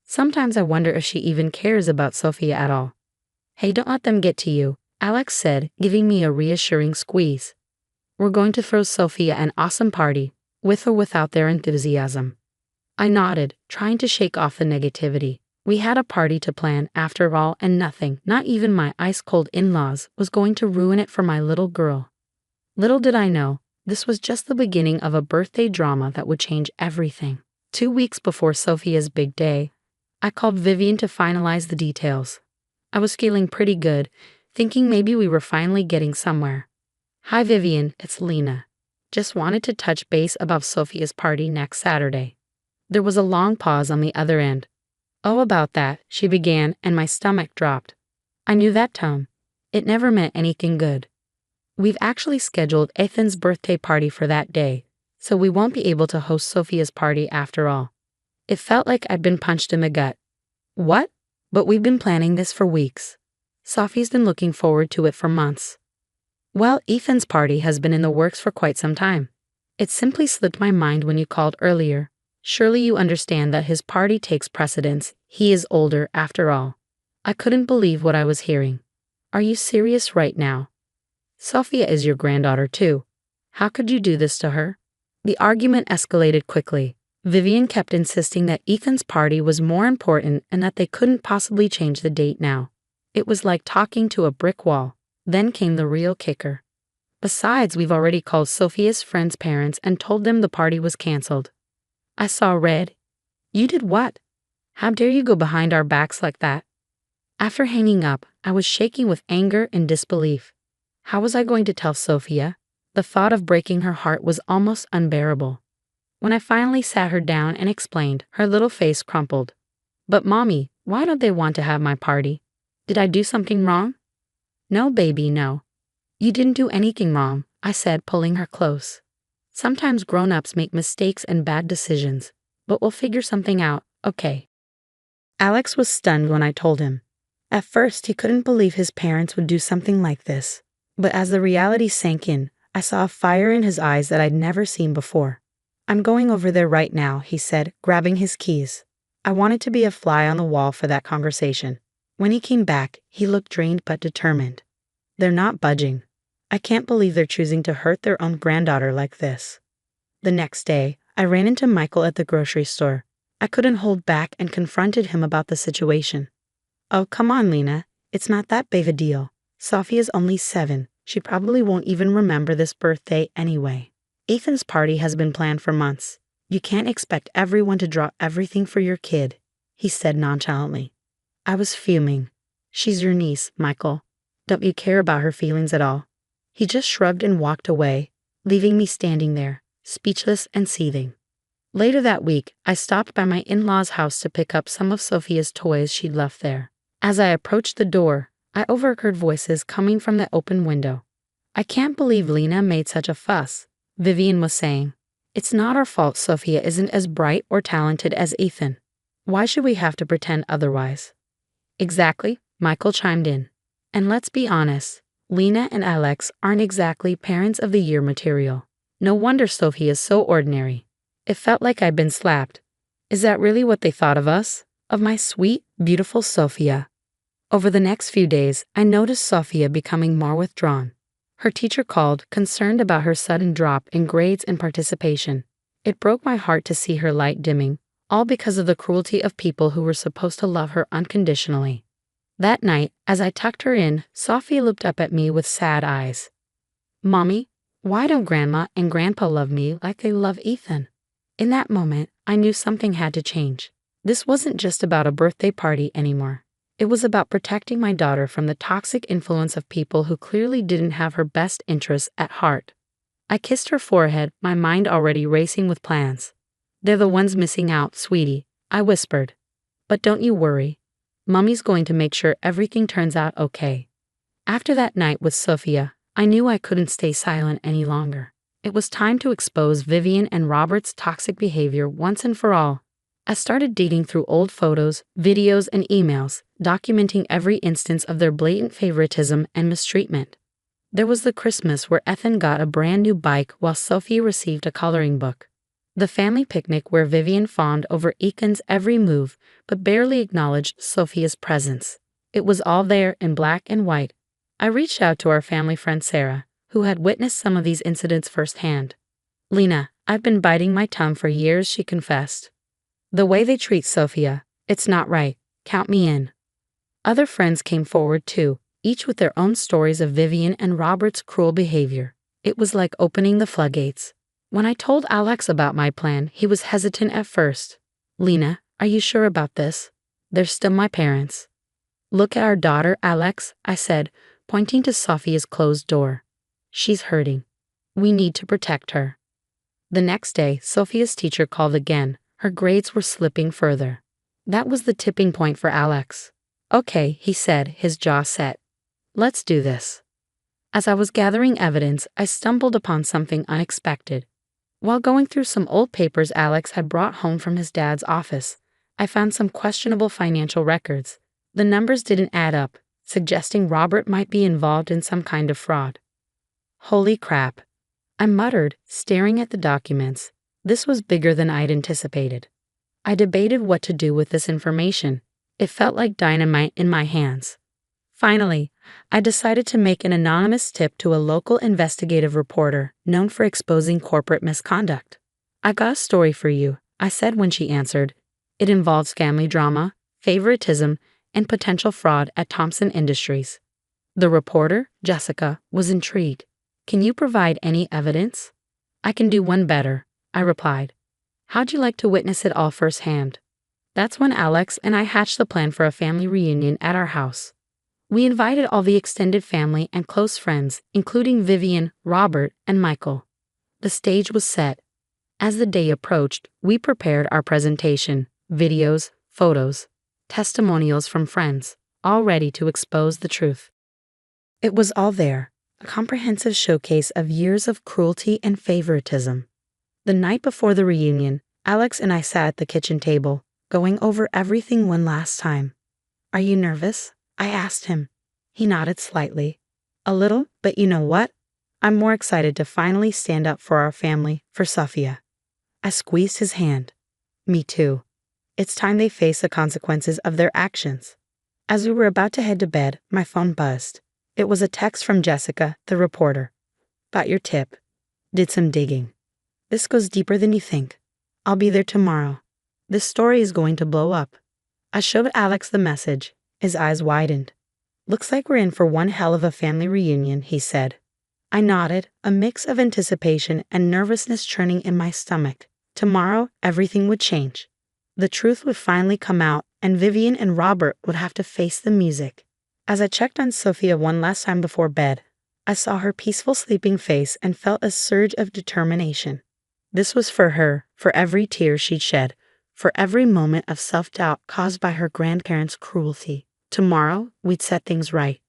Sometimes I wonder if she even cares about Sophia at all. "Hey, don't let them get to you," Alex said, giving me a reassuring squeeze. "We're going to throw Sophia an awesome party, with or without their enthusiasm." I nodded, trying to shake off the negativity. We had a party to plan, after all, and nothing, not even my ice-cold in-laws, was going to ruin it for my little girl. Little did I know, this was just the beginning of a birthday drama that would change everything. 2 weeks before Sophia's big day, I called Vivian to finalize the details. I was feeling pretty good, thinking maybe we were finally getting somewhere. "Hi Vivian, it's Lena. Just wanted to touch base about Sophia's party next Saturday." There was a long pause on the other end. "Oh, about that," she began, and my stomach dropped. I knew that tone. It never meant anything good. "We've actually scheduled Ethan's birthday party for that day, so we won't be able to host Sophia's party after all." It felt like I'd been punched in the gut. "What?" "But we've been planning this for weeks. Sophie's been looking forward to it for months." "Well, Ethan's party has been in the works for quite some time. It simply slipped my mind when you called earlier. Surely you understand that his party takes precedence. He is older, after all." I couldn't believe what I was hearing. "Are you serious right now? Sophia is your granddaughter too. How could you do this to her?" The argument escalated quickly. Vivian kept insisting that Ethan's party was more important and that they couldn't possibly change the date now. It was like talking to a brick wall. Then came the real kicker. "Besides, we've already called Sophia's friends' parents and told them the party was canceled." I saw red. "You did what? How dare you go behind our backs like that?" After hanging up, I was shaking with anger and disbelief. How was I going to tell Sophia? The thought of breaking her heart was almost unbearable. When I finally sat her down and explained, her little face crumpled. "But Mommy, why don't they want to have my party? Did I do something wrong?" "No, baby, no. You didn't do anything wrong," I said, pulling her close. "Sometimes grown-ups make mistakes and bad decisions, but we'll figure something out, okay?" Alex was stunned when I told him. At first, he couldn't believe his parents would do something like this, but as the reality sank in, I saw a fire in his eyes that I'd never seen before. "I'm going over there right now," he said, grabbing his keys. I wanted to be a fly on the wall for that conversation. When he came back, he looked drained but determined. "They're not budging. I can't believe they're choosing to hurt their own granddaughter like this." The next day, I ran into Michael at the grocery store. I couldn't hold back and confronted him about the situation. "Oh, come on, Lena. It's not that big a deal. Sophia's only 7. She probably won't even remember this birthday anyway. Ethan's party has been planned for months. You can't expect everyone to draw everything for your kid," he said nonchalantly. I was fuming. "She's your niece, Michael. Don't you care about her feelings at all?" He just shrugged and walked away, leaving me standing there, speechless and seething. Later that week, I stopped by my in-laws' house to pick up some of Sophia's toys she'd left there. As I approached the door, I overheard voices coming from the open window. "I can't believe Lena made such a fuss," Vivian was saying. "It's not our fault Sophia isn't as bright or talented as Ethan. Why should we have to pretend otherwise?" "Exactly," Michael chimed in. "And let's be honest, Lena and Alex aren't exactly parents of the year material. No wonder Sophia's so ordinary." It felt like I'd been slapped. Is that really what they thought of us? of my sweet, beautiful Sophia. Over the next few days, I noticed Sophia becoming more withdrawn. Her teacher called, concerned about her sudden drop in grades and participation. It broke my heart to see her light dimming, all because of the cruelty of people who were supposed to love her unconditionally. That night, as I tucked her in, Sophia looked up at me with sad eyes. "Mommy, why don't Grandma and Grandpa love me like they love Ethan?" In that moment, I knew something had to change. This wasn't just about a birthday party anymore. It was about protecting my daughter from the toxic influence of people who clearly didn't have her best interests at heart. I kissed her forehead, my mind already racing with plans. "They're the ones missing out, sweetie," I whispered. "But don't you worry. Mummy's going to make sure everything turns out okay." After that night with Sophia, I knew I couldn't stay silent any longer. It was time to expose Vivian and Robert's toxic behavior once and for all. I started digging through old photos, videos, and emails, documenting every instance of their blatant favoritism and mistreatment. There was the Christmas where Ethan got a brand new bike while Sophie received a coloring book. The family picnic where Vivian fawned over Ethan's every move but barely acknowledged Sophia's presence. It was all there in black and white. I reached out to our family friend Sarah, who had witnessed some of these incidents firsthand. "Lena, I've been biting my tongue for years," she confessed. "The way they treat Sophia, it's not right. Count me in." Other friends came forward too, each with their own stories of Vivian and Robert's cruel behavior. It was like opening the floodgates. When I told Alex about my plan, he was hesitant at first. "Lena, are you sure about this? They're still my parents." "Look at our daughter, Alex," I said, pointing to Sophia's closed door. "She's hurting. We need to protect her." The next day, Sophia's teacher called again. Her grades were slipping further. That was the tipping point for Alex. "Okay," he said, his jaw set. "Let's do this." As I was gathering evidence, I stumbled upon something unexpected. While going through some old papers Alex had brought home from his dad's office, I found some questionable financial records. The numbers didn't add up, suggesting Robert might be involved in some kind of fraud. "Holy crap," I muttered, staring at the documents. This was bigger than I'd anticipated. I debated what to do with this information. It felt like dynamite in my hands. Finally, I decided to make an anonymous tip to a local investigative reporter known for exposing corporate misconduct. "I got a story for you," I said when she answered. "It involves family drama, favoritism, and potential fraud at Thompson Industries." The reporter, Jessica, was intrigued. "Can you provide any evidence?" "I can do one better," I replied. "How'd you like to witness it all firsthand?" That's when Alex and I hatched the plan for a family reunion at our house. We invited all the extended family and close friends, including Vivian, Robert, and Michael. The stage was set. As the day approached, we prepared our presentation, videos, photos, testimonials from friends, all ready to expose the truth. It was all there, a comprehensive showcase of years of cruelty and favoritism. The night before the reunion, Alex and I sat at the kitchen table, going over everything one last time. "Are you nervous?" I asked him. He nodded slightly. "A little, but you know what? I'm more excited to finally stand up for our family, for Sophia." I squeezed his hand. "Me too. It's time they face the consequences of their actions." As we were about to head to bed, my phone buzzed. It was a text from Jessica, the reporter. "Got your tip. Did some digging. This goes deeper than you think. I'll be there tomorrow. This story is going to blow up." I showed Alex the message. His eyes widened. "Looks like we're in for one hell of a family reunion," he said. I nodded, a mix of anticipation and nervousness churning in my stomach. Tomorrow, everything would change. The truth would finally come out, and Vivian and Robert would have to face the music. As I checked on Sophia one last time before bed, I saw her peaceful sleeping face and felt a surge of determination. This was for her, for every tear she'd shed, for every moment of self-doubt caused by her grandparents' cruelty. Tomorrow, we'd set things right.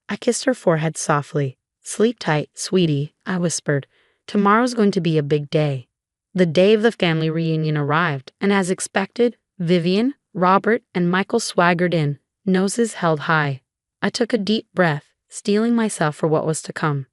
I kissed her forehead softly. "Sleep tight, sweetie," I whispered. "Tomorrow's going to be a big day." The day of the family reunion arrived, and as expected, Vivian, Robert, and Michael swaggered in, noses held high. I took a deep breath, steeling myself for what was to come.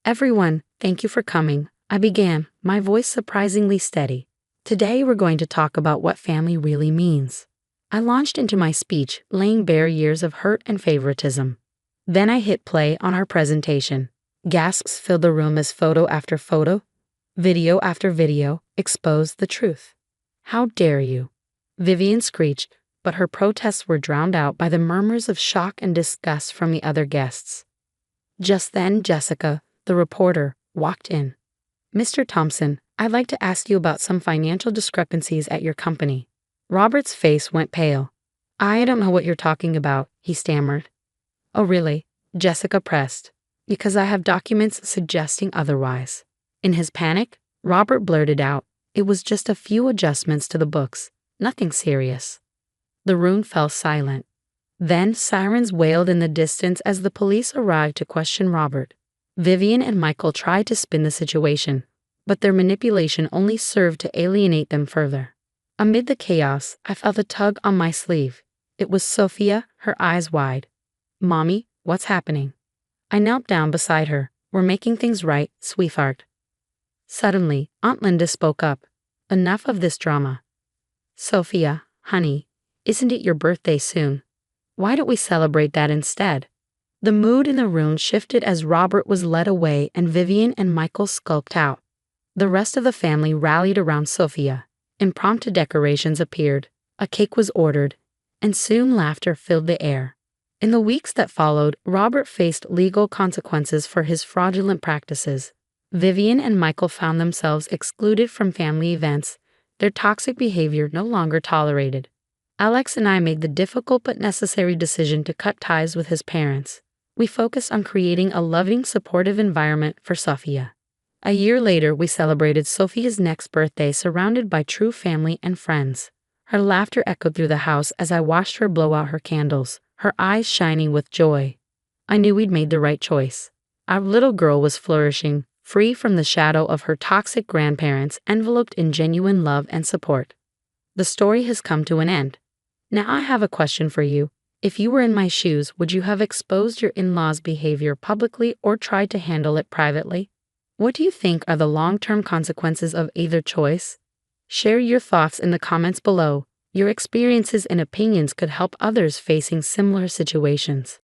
"Everyone, thank you for coming," I began, my voice surprisingly steady. "Today we're going to talk about what family really means. I launched into my speech, laying bare years of hurt and favoritism. Then I hit play on our presentation. Gasps filled the room as photo after photo, video after video exposed the truth. "How dare you?" Vivian screeched, but her protests were drowned out by the murmurs of shock and disgust from the other guests. Just then, Jessica, the reporter, walked in. "Mr. Thompson, I'd like to ask you about some financial discrepancies at your company." Robert's face went pale. "I don't know what you're talking about," he stammered. "Oh, really?" Jessica pressed. "Because I have documents suggesting otherwise." In his panic, Robert blurted out, "It was just a few adjustments to the books, nothing serious." The room fell silent. Then sirens wailed in the distance as the police arrived to question Robert. Vivian and Michael tried to spin the situation, but their manipulation only served to alienate them further. Amid the chaos, I felt a tug on my sleeve. It was Sophia, her eyes wide. "Mommy, what's happening?" I knelt down beside her. "We're making things right, sweetheart." Suddenly, Aunt Linda spoke up. "Enough of this drama. Sophia, honey, isn't it your birthday soon? Why don't we celebrate that instead?" The mood in the room shifted as Robert was led away and Vivian and Michael skulked out. The rest of the family rallied around Sophia. Impromptu decorations appeared, a cake was ordered, and soon laughter filled the air. In the weeks that followed, Robert faced legal consequences for his fraudulent practices. Vivian and Michael found themselves excluded from family events, their toxic behavior no longer tolerated. Alex and I made the difficult but necessary decision to cut ties with his parents. We focused on creating a loving, supportive environment for Sophia. A year later, we celebrated Sophia's next birthday surrounded by true family and friends. Her laughter echoed through the house as I watched her blow out her candles, her eyes shining with joy. I knew we'd made the right choice. Our little girl was flourishing, free from the shadow of her toxic grandparents, enveloped in genuine love and support. The story has come to an end. Now I have a question for you. If you were in my shoes, would you have exposed your in-laws' behavior publicly or tried to handle it privately? What do you think are the long-term consequences of either choice? Share your thoughts in the comments below. Your experiences and opinions could help others facing similar situations.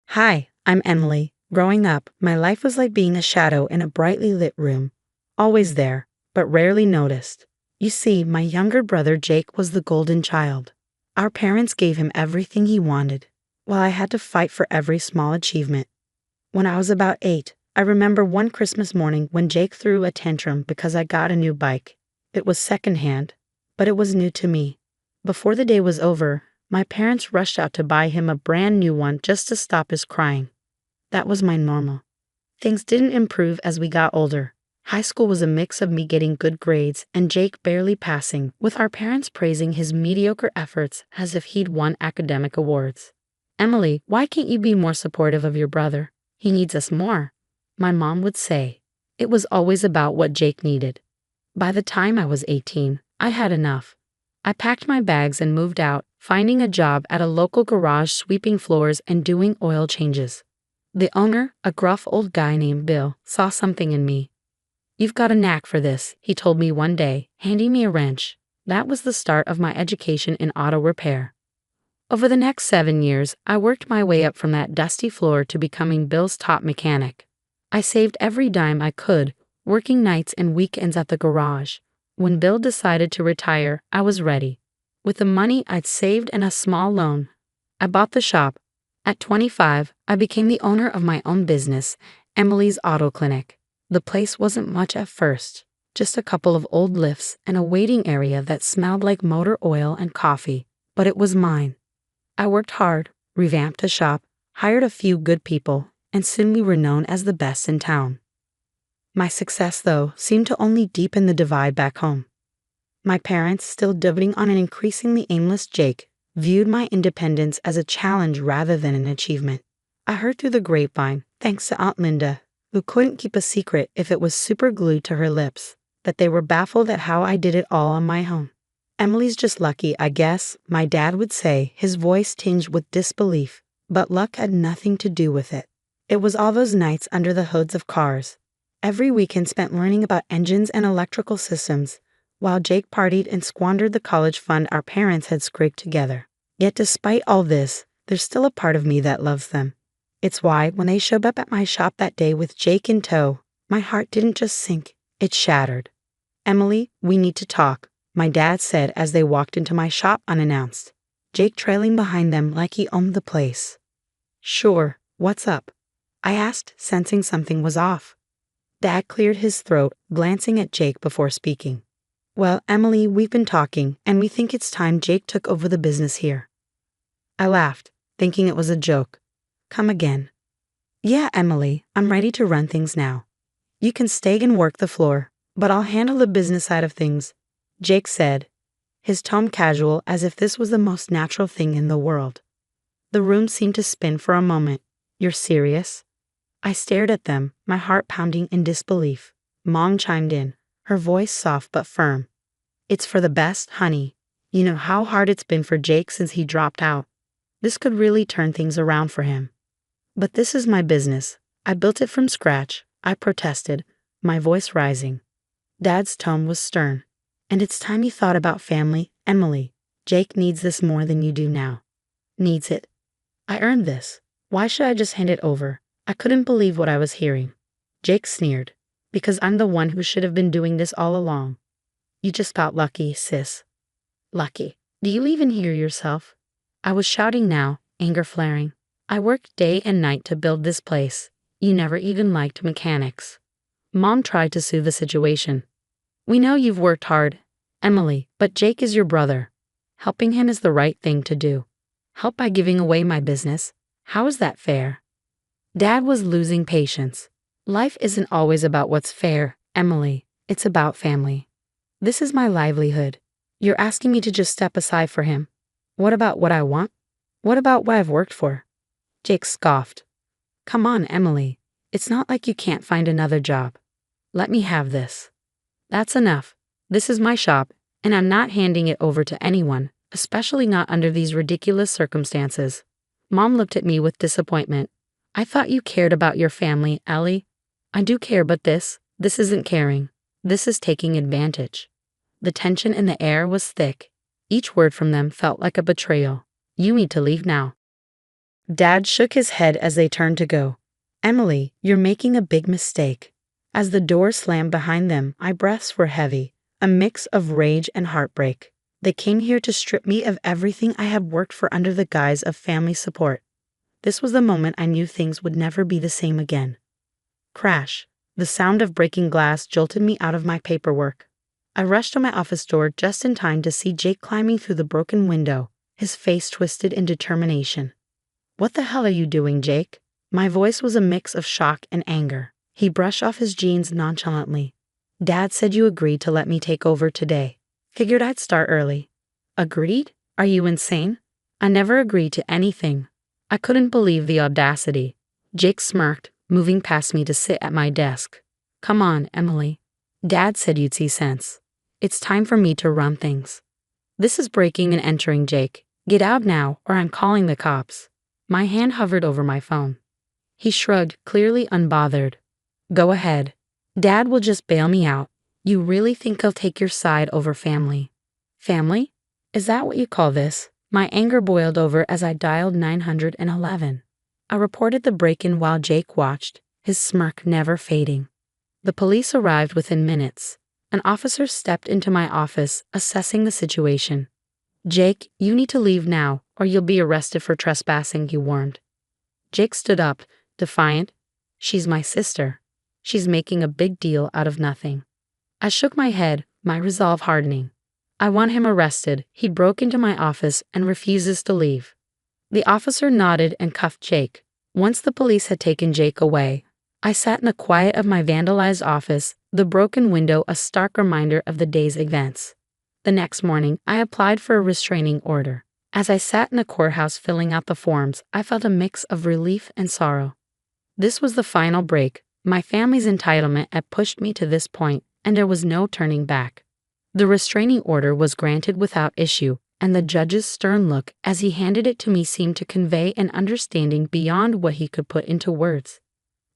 Hi, I'm Emily. Growing up, my life was like being a shadow in a brightly lit room. Always there, but rarely noticed. You see, my younger brother Jake was the golden child. Our parents gave him everything he wanted, while I had to fight for every small achievement. When I was about 8, I remember one Christmas morning when Jake threw a tantrum because I got a new bike. It was secondhand, but it was new to me. Before the day was over, my parents rushed out to buy him a brand new one just to stop his crying. That was my normal. Things didn't improve as we got older. High school was a mix of me getting good grades and Jake barely passing, with our parents praising his mediocre efforts as if he'd won academic awards. "Emily, why can't you be more supportive of your brother? He needs us more," my mom would say. It was always about what Jake needed. By the time I was 18, I had enough. I packed my bags and moved out, finding a job at a local garage sweeping floors and doing oil changes. The owner, a gruff old guy named Bill, saw something in me. "You've got a knack for this," he told me one day, handing me a wrench. That was the start of my education in auto repair. Over the next 7 years, I worked my way up from that dusty floor to becoming Bill's top mechanic. I saved every dime I could, working nights and weekends at the garage. When Bill decided to retire, I was ready. With the money I'd saved and a small loan, I bought the shop. At 25, I became the owner of my own business, Emily's Auto Clinic. The place wasn't much at first, just a couple of old lifts and a waiting area that smelled like motor oil and coffee, but it was mine. I worked hard, revamped the shop, hired a few good people, and soon we were known as the best in town. My success, though, seemed to only deepen the divide back home. My parents, still doting on an increasingly aimless Jake, viewed my independence as a challenge rather than an achievement. I heard through the grapevine, thanks to Aunt Linda, who couldn't keep a secret if it was super glued to her lips, that they were baffled at how I did it all on my own. "Emily's just lucky, I guess," my dad would say, his voice tinged with disbelief, but luck had nothing to do with it. It was all those nights under the hoods of cars, Every weekend spent learning about engines and electrical systems, while Jake partied and squandered the college fund our parents had scraped together. Yet despite all this, there's still a part of me that loves them. It's why, when they showed up at my shop that day with Jake in tow, my heart didn't just sink, it shattered. "Emily, we need to talk," my dad said as they walked into my shop unannounced, Jake trailing behind them like he owned the place. "Sure, what's up?" I asked, sensing something was off. Dad cleared his throat, glancing at Jake before speaking. "Well, Emily, we've been talking, and we think it's time Jake took over the business here." I laughed, thinking it was a joke. "Come again." "Yeah, Emily, I'm ready to run things now. You can stay and work the floor, but I'll handle the business side of things," Jake said, his tone casual as if this was the most natural thing in the world. The room seemed to spin for a moment. "You're serious?" I stared at them, my heart pounding in disbelief. Mom chimed in, her voice soft but firm. "It's for the best, honey. You know how hard it's been for Jake since he dropped out. This could really turn things around for him." "But this is my business. I built it from scratch," I protested, my voice rising. Dad's tone was stern. "And it's time you thought about family, Emily. Jake needs this more than you do now." "Needs it? I earned this. Why should I just hand it over?" I couldn't believe what I was hearing. Jake sneered. "Because I'm the one who should have been doing this all along." "You just got lucky, sis." "Lucky? Do you even hear yourself?" I was shouting now, anger flaring. "I worked day and night to build this place. You never even liked mechanics." Mom tried to soothe the situation. "We know you've worked hard, Emily, but Jake is your brother. Helping him is the right thing to do. Help by giving away my business. How is that fair?" Dad was losing patience. "Life isn't always about what's fair, Emily. It's about family. This is my livelihood. You're asking me to just step aside for him. What about what I want? What about what I've worked for?" Jake scoffed. "Come on, Emily. It's not like you can't find another job. Let me have this." "That's enough. This is my shop, and I'm not handing it over to anyone, especially not under these ridiculous circumstances." Mom looked at me with disappointment. "I thought you cared about your family, Ellie." "I do care, but this isn't caring. This is taking advantage." The tension in the air was thick. Each word from them felt like a betrayal. "You need to leave now." Dad shook his head as they turned to go. "Emily, you're making a big mistake." As the door slammed behind them, my breaths were heavy, a mix of rage and heartbreak. They came here to strip me of everything I had worked for under the guise of family support. This was the moment I knew things would never be the same again. Crash. The sound of breaking glass jolted me out of my paperwork. I rushed to my office door just in time to see Jake climbing through the broken window, his face twisted in determination. "What the hell are you doing, Jake?" My voice was a mix of shock and anger. He brushed off his jeans nonchalantly. "Dad said you agreed to let me take over today. Figured I'd start early." "Agreed? Are you insane?" "I never agreed to anything." I couldn't believe the audacity. Jake smirked, moving past me to sit at my desk. "Come on, Emily. Dad said you'd see sense. It's time for me to run things." "This is breaking and entering, Jake. Get out now, or I'm calling the cops." My hand hovered over my phone. He shrugged, clearly unbothered. "Go ahead. Dad will just bail me out. You really think he'll take your side over family?" "Family? Is that what you call this?" My anger boiled over as I dialed 911. I reported the break-in while Jake watched, his smirk never fading. The police arrived within minutes. An officer stepped into my office, assessing the situation. "Jake, you need to leave now, or you'll be arrested for trespassing," he warned. Jake stood up, defiant. "She's my sister. She's making a big deal out of nothing." I shook my head, my resolve hardening. "I want him arrested. He broke into my office and refuses to leave." The officer nodded and cuffed Jake. Once the police had taken Jake away, I sat in the quiet of my vandalized office, the broken window a stark reminder of the day's events. The next morning, I applied for a restraining order. As I sat in the courthouse filling out the forms, I felt a mix of relief and sorrow. This was the final break. My family's entitlement had pushed me to this point, and there was no turning back. The restraining order was granted without issue, and the judge's stern look as he handed it to me seemed to convey an understanding beyond what he could put into words.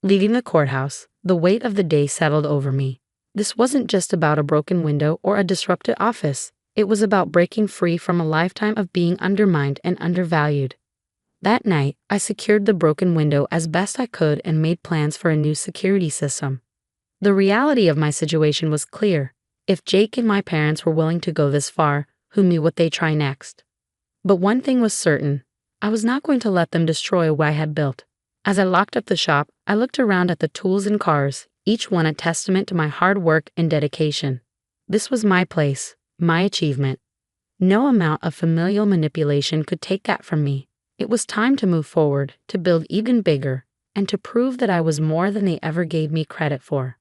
Leaving the courthouse, The weight of the day settled over me. This wasn't just about a broken window or a disrupted office. It was about breaking free from a lifetime of being undermined and undervalued. That night, I secured the broken window as best I could and made plans for a new security system. The reality of my situation was clear. If Jake and my parents were willing to go this far, who knew what they'd try next? But one thing was certain. I was not going to let them destroy what I had built. As I locked up the shop, I looked around at the tools and cars, each one a testament to my hard work and dedication. This was my place, my achievement. No amount of familial manipulation could take that from me. It was time to move forward, to build even bigger, and to prove that I was more than they ever gave me credit for.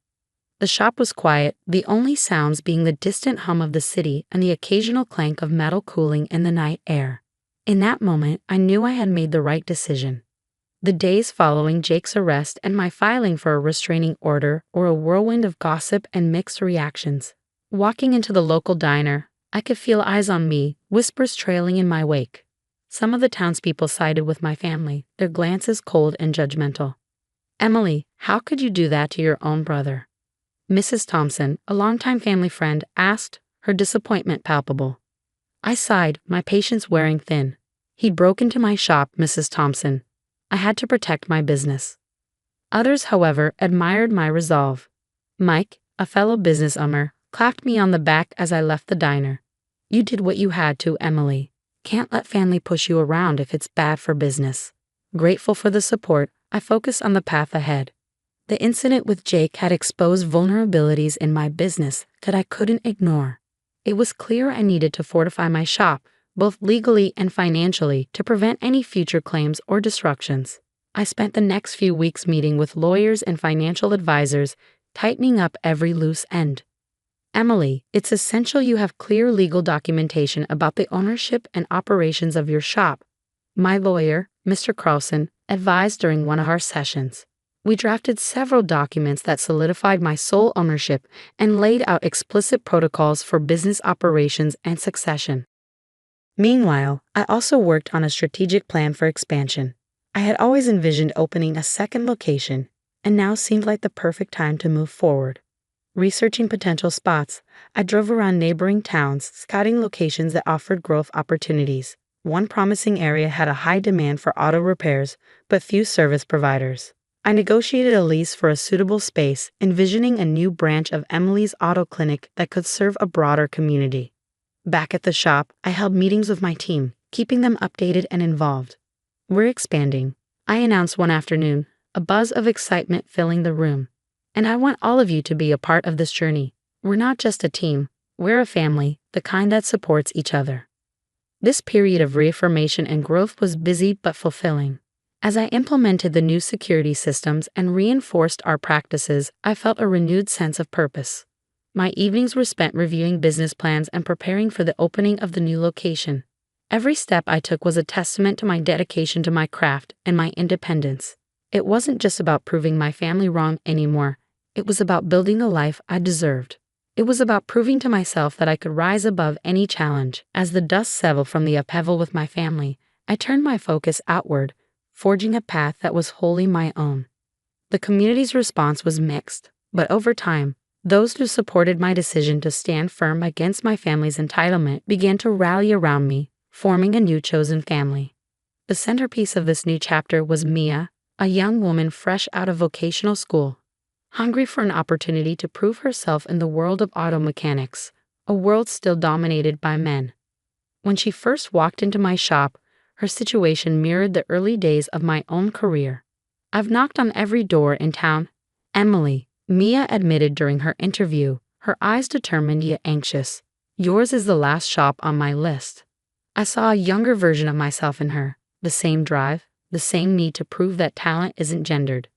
The shop was quiet, the only sounds being the distant hum of the city and the occasional clank of metal cooling in the night air. In that moment, I knew I had made the right decision. The days following Jake's arrest and my filing for a restraining order were a whirlwind of gossip and mixed reactions. Walking into the local diner, I could feel eyes on me, whispers trailing in my wake. Some of the townspeople sided with my family, their glances cold and judgmental. "Emily, how could you do that to your own brother?" Mrs. Thompson, a longtime family friend, asked, her disappointment palpable. I sighed, my patience wearing thin. "He'd broke into my shop, Mrs. Thompson. I had to protect my business." Others, however, admired my resolve. Mike, a fellow business owner, clapped me on the back as I left the diner. "You did what you had to, Emily. Can't let family push you around if it's bad for business." Grateful for the support, I focused on the path ahead. The incident with Jake had exposed vulnerabilities in my business that I couldn't ignore. It was clear I needed to fortify my shop, both legally and financially, to prevent any future claims or disruptions. I spent the next few weeks meeting with lawyers and financial advisors, tightening up every loose end. "Emily, it's essential you have clear legal documentation about the ownership and operations of your shop," my lawyer, Mr. Carlson, advised during one of our sessions. We drafted several documents that solidified my sole ownership and laid out explicit protocols for business operations and succession. Meanwhile, I also worked on a strategic plan for expansion. I had always envisioned opening a second location, and now seemed like the perfect time to move forward. Researching potential spots, I drove around neighboring towns, scouting locations that offered growth opportunities. One promising area had a high demand for auto repairs, but few service providers. I negotiated a lease for a suitable space, envisioning a new branch of Emily's Auto Clinic that could serve a broader community. Back at the shop, I held meetings with my team, keeping them updated and involved. "We're expanding," I announced one afternoon, a buzz of excitement filling the room. "And I want all of you to be a part of this journey. We're not just a team, we're a family, the kind that supports each other." This period of reaffirmation and growth was busy but fulfilling. As I implemented the new security systems and reinforced our practices, I felt a renewed sense of purpose. My evenings were spent reviewing business plans and preparing for the opening of the new location. Every step I took was a testament to my dedication to my craft and my independence. It wasn't just about proving my family wrong anymore. It was about building the life I deserved. It was about proving to myself that I could rise above any challenge. As the dust settled from the upheaval with my family, I turned my focus outward, forging a path that was wholly my own. The community's response was mixed, but over time, those who supported my decision to stand firm against my family's entitlement began to rally around me, forming a new chosen family. The centerpiece of this new chapter was Mia, a young woman fresh out of vocational school, hungry for an opportunity to prove herself in the world of auto mechanics, a world still dominated by men. When she first walked into my shop, her situation mirrored the early days of my own career. "I've knocked on every door in town, Emily," Mia admitted during her interview, her eyes determined yet anxious. "Yours is the last shop on my list." I saw a younger version of myself in her, the same drive, the same need to prove that talent isn't gendered.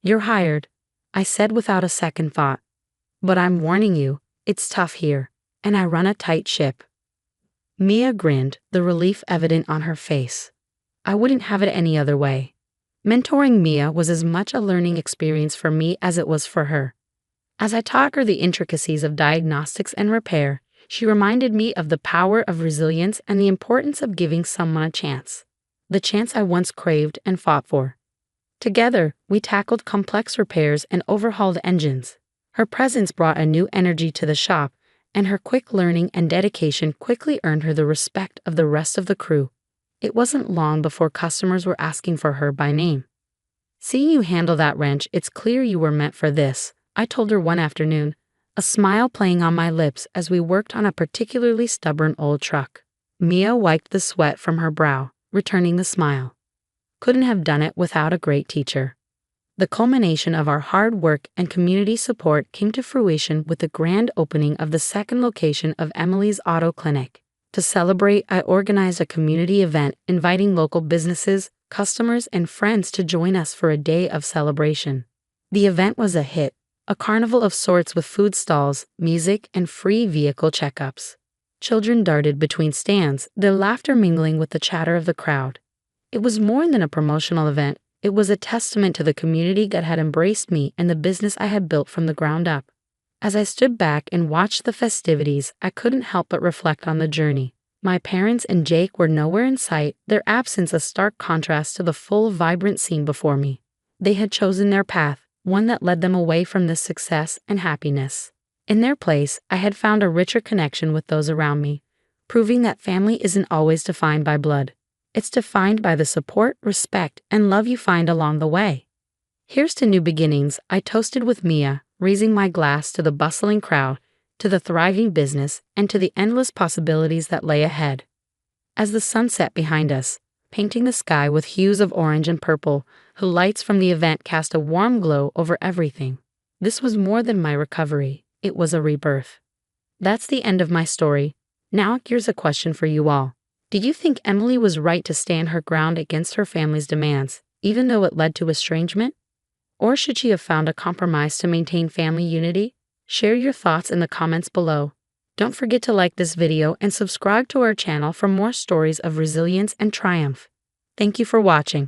"You're hired," I said without a second thought. "But I'm warning you, it's tough here, and I run a tight ship." Mia grinned, the relief evident on her face. I wouldn't have it any other way. Mentoring Mia was as much a learning experience for me as it was for her. As I taught her the intricacies of diagnostics and repair, she reminded me of the power of resilience and the importance of giving someone a chance. The chance I once craved and fought for. Together, we tackled complex repairs and overhauled engines. Her presence brought a new energy to the shop, and her quick learning and dedication quickly earned her the respect of the rest of the crew. It wasn't long before customers were asking for her by name. "Seeing you handle that wrench, it's clear you were meant for this," I told her one afternoon, a smile playing on my lips as we worked on a particularly stubborn old truck. Mia wiped the sweat from her brow, returning the smile. "Couldn't have done it without a great teacher." The culmination of our hard work and community support came to fruition with the grand opening of the second location of Emily's Auto Clinic. To celebrate, I organized a community event inviting local businesses, customers, and friends to join us for a day of celebration. The event was a hit, a carnival of sorts with food stalls, music, and free vehicle checkups. Children darted between stands, their laughter mingling with the chatter of the crowd. It was more than a promotional event. It was a testament to the community that had embraced me and the business I had built from the ground up. As I stood back and watched the festivities, I couldn't help but reflect on the journey. My parents and Jake were nowhere in sight, their absence a stark contrast to the full, vibrant scene before me. They had chosen their path, one that led them away from this success and happiness. In their place, I had found a richer connection with those around me, proving that family isn't always defined by blood. It's defined by the support, respect, and love you find along the way. Here's to new beginnings, I toasted with Mia, raising my glass to the bustling crowd, to the thriving business, and to the endless possibilities that lay ahead. As the sun set behind us, painting the sky with hues of orange and purple, the lights from the event cast a warm glow over everything. This was more than my recovery, it was a rebirth. That's the end of my story. Now here's a question for you all. Do you think Emily was right to stand her ground against her family's demands, even though it led to estrangement? Or should she have found a compromise to maintain family unity? Share your thoughts in the comments below. Don't forget to like this video and subscribe to our channel for more stories of resilience and triumph. Thank you for watching.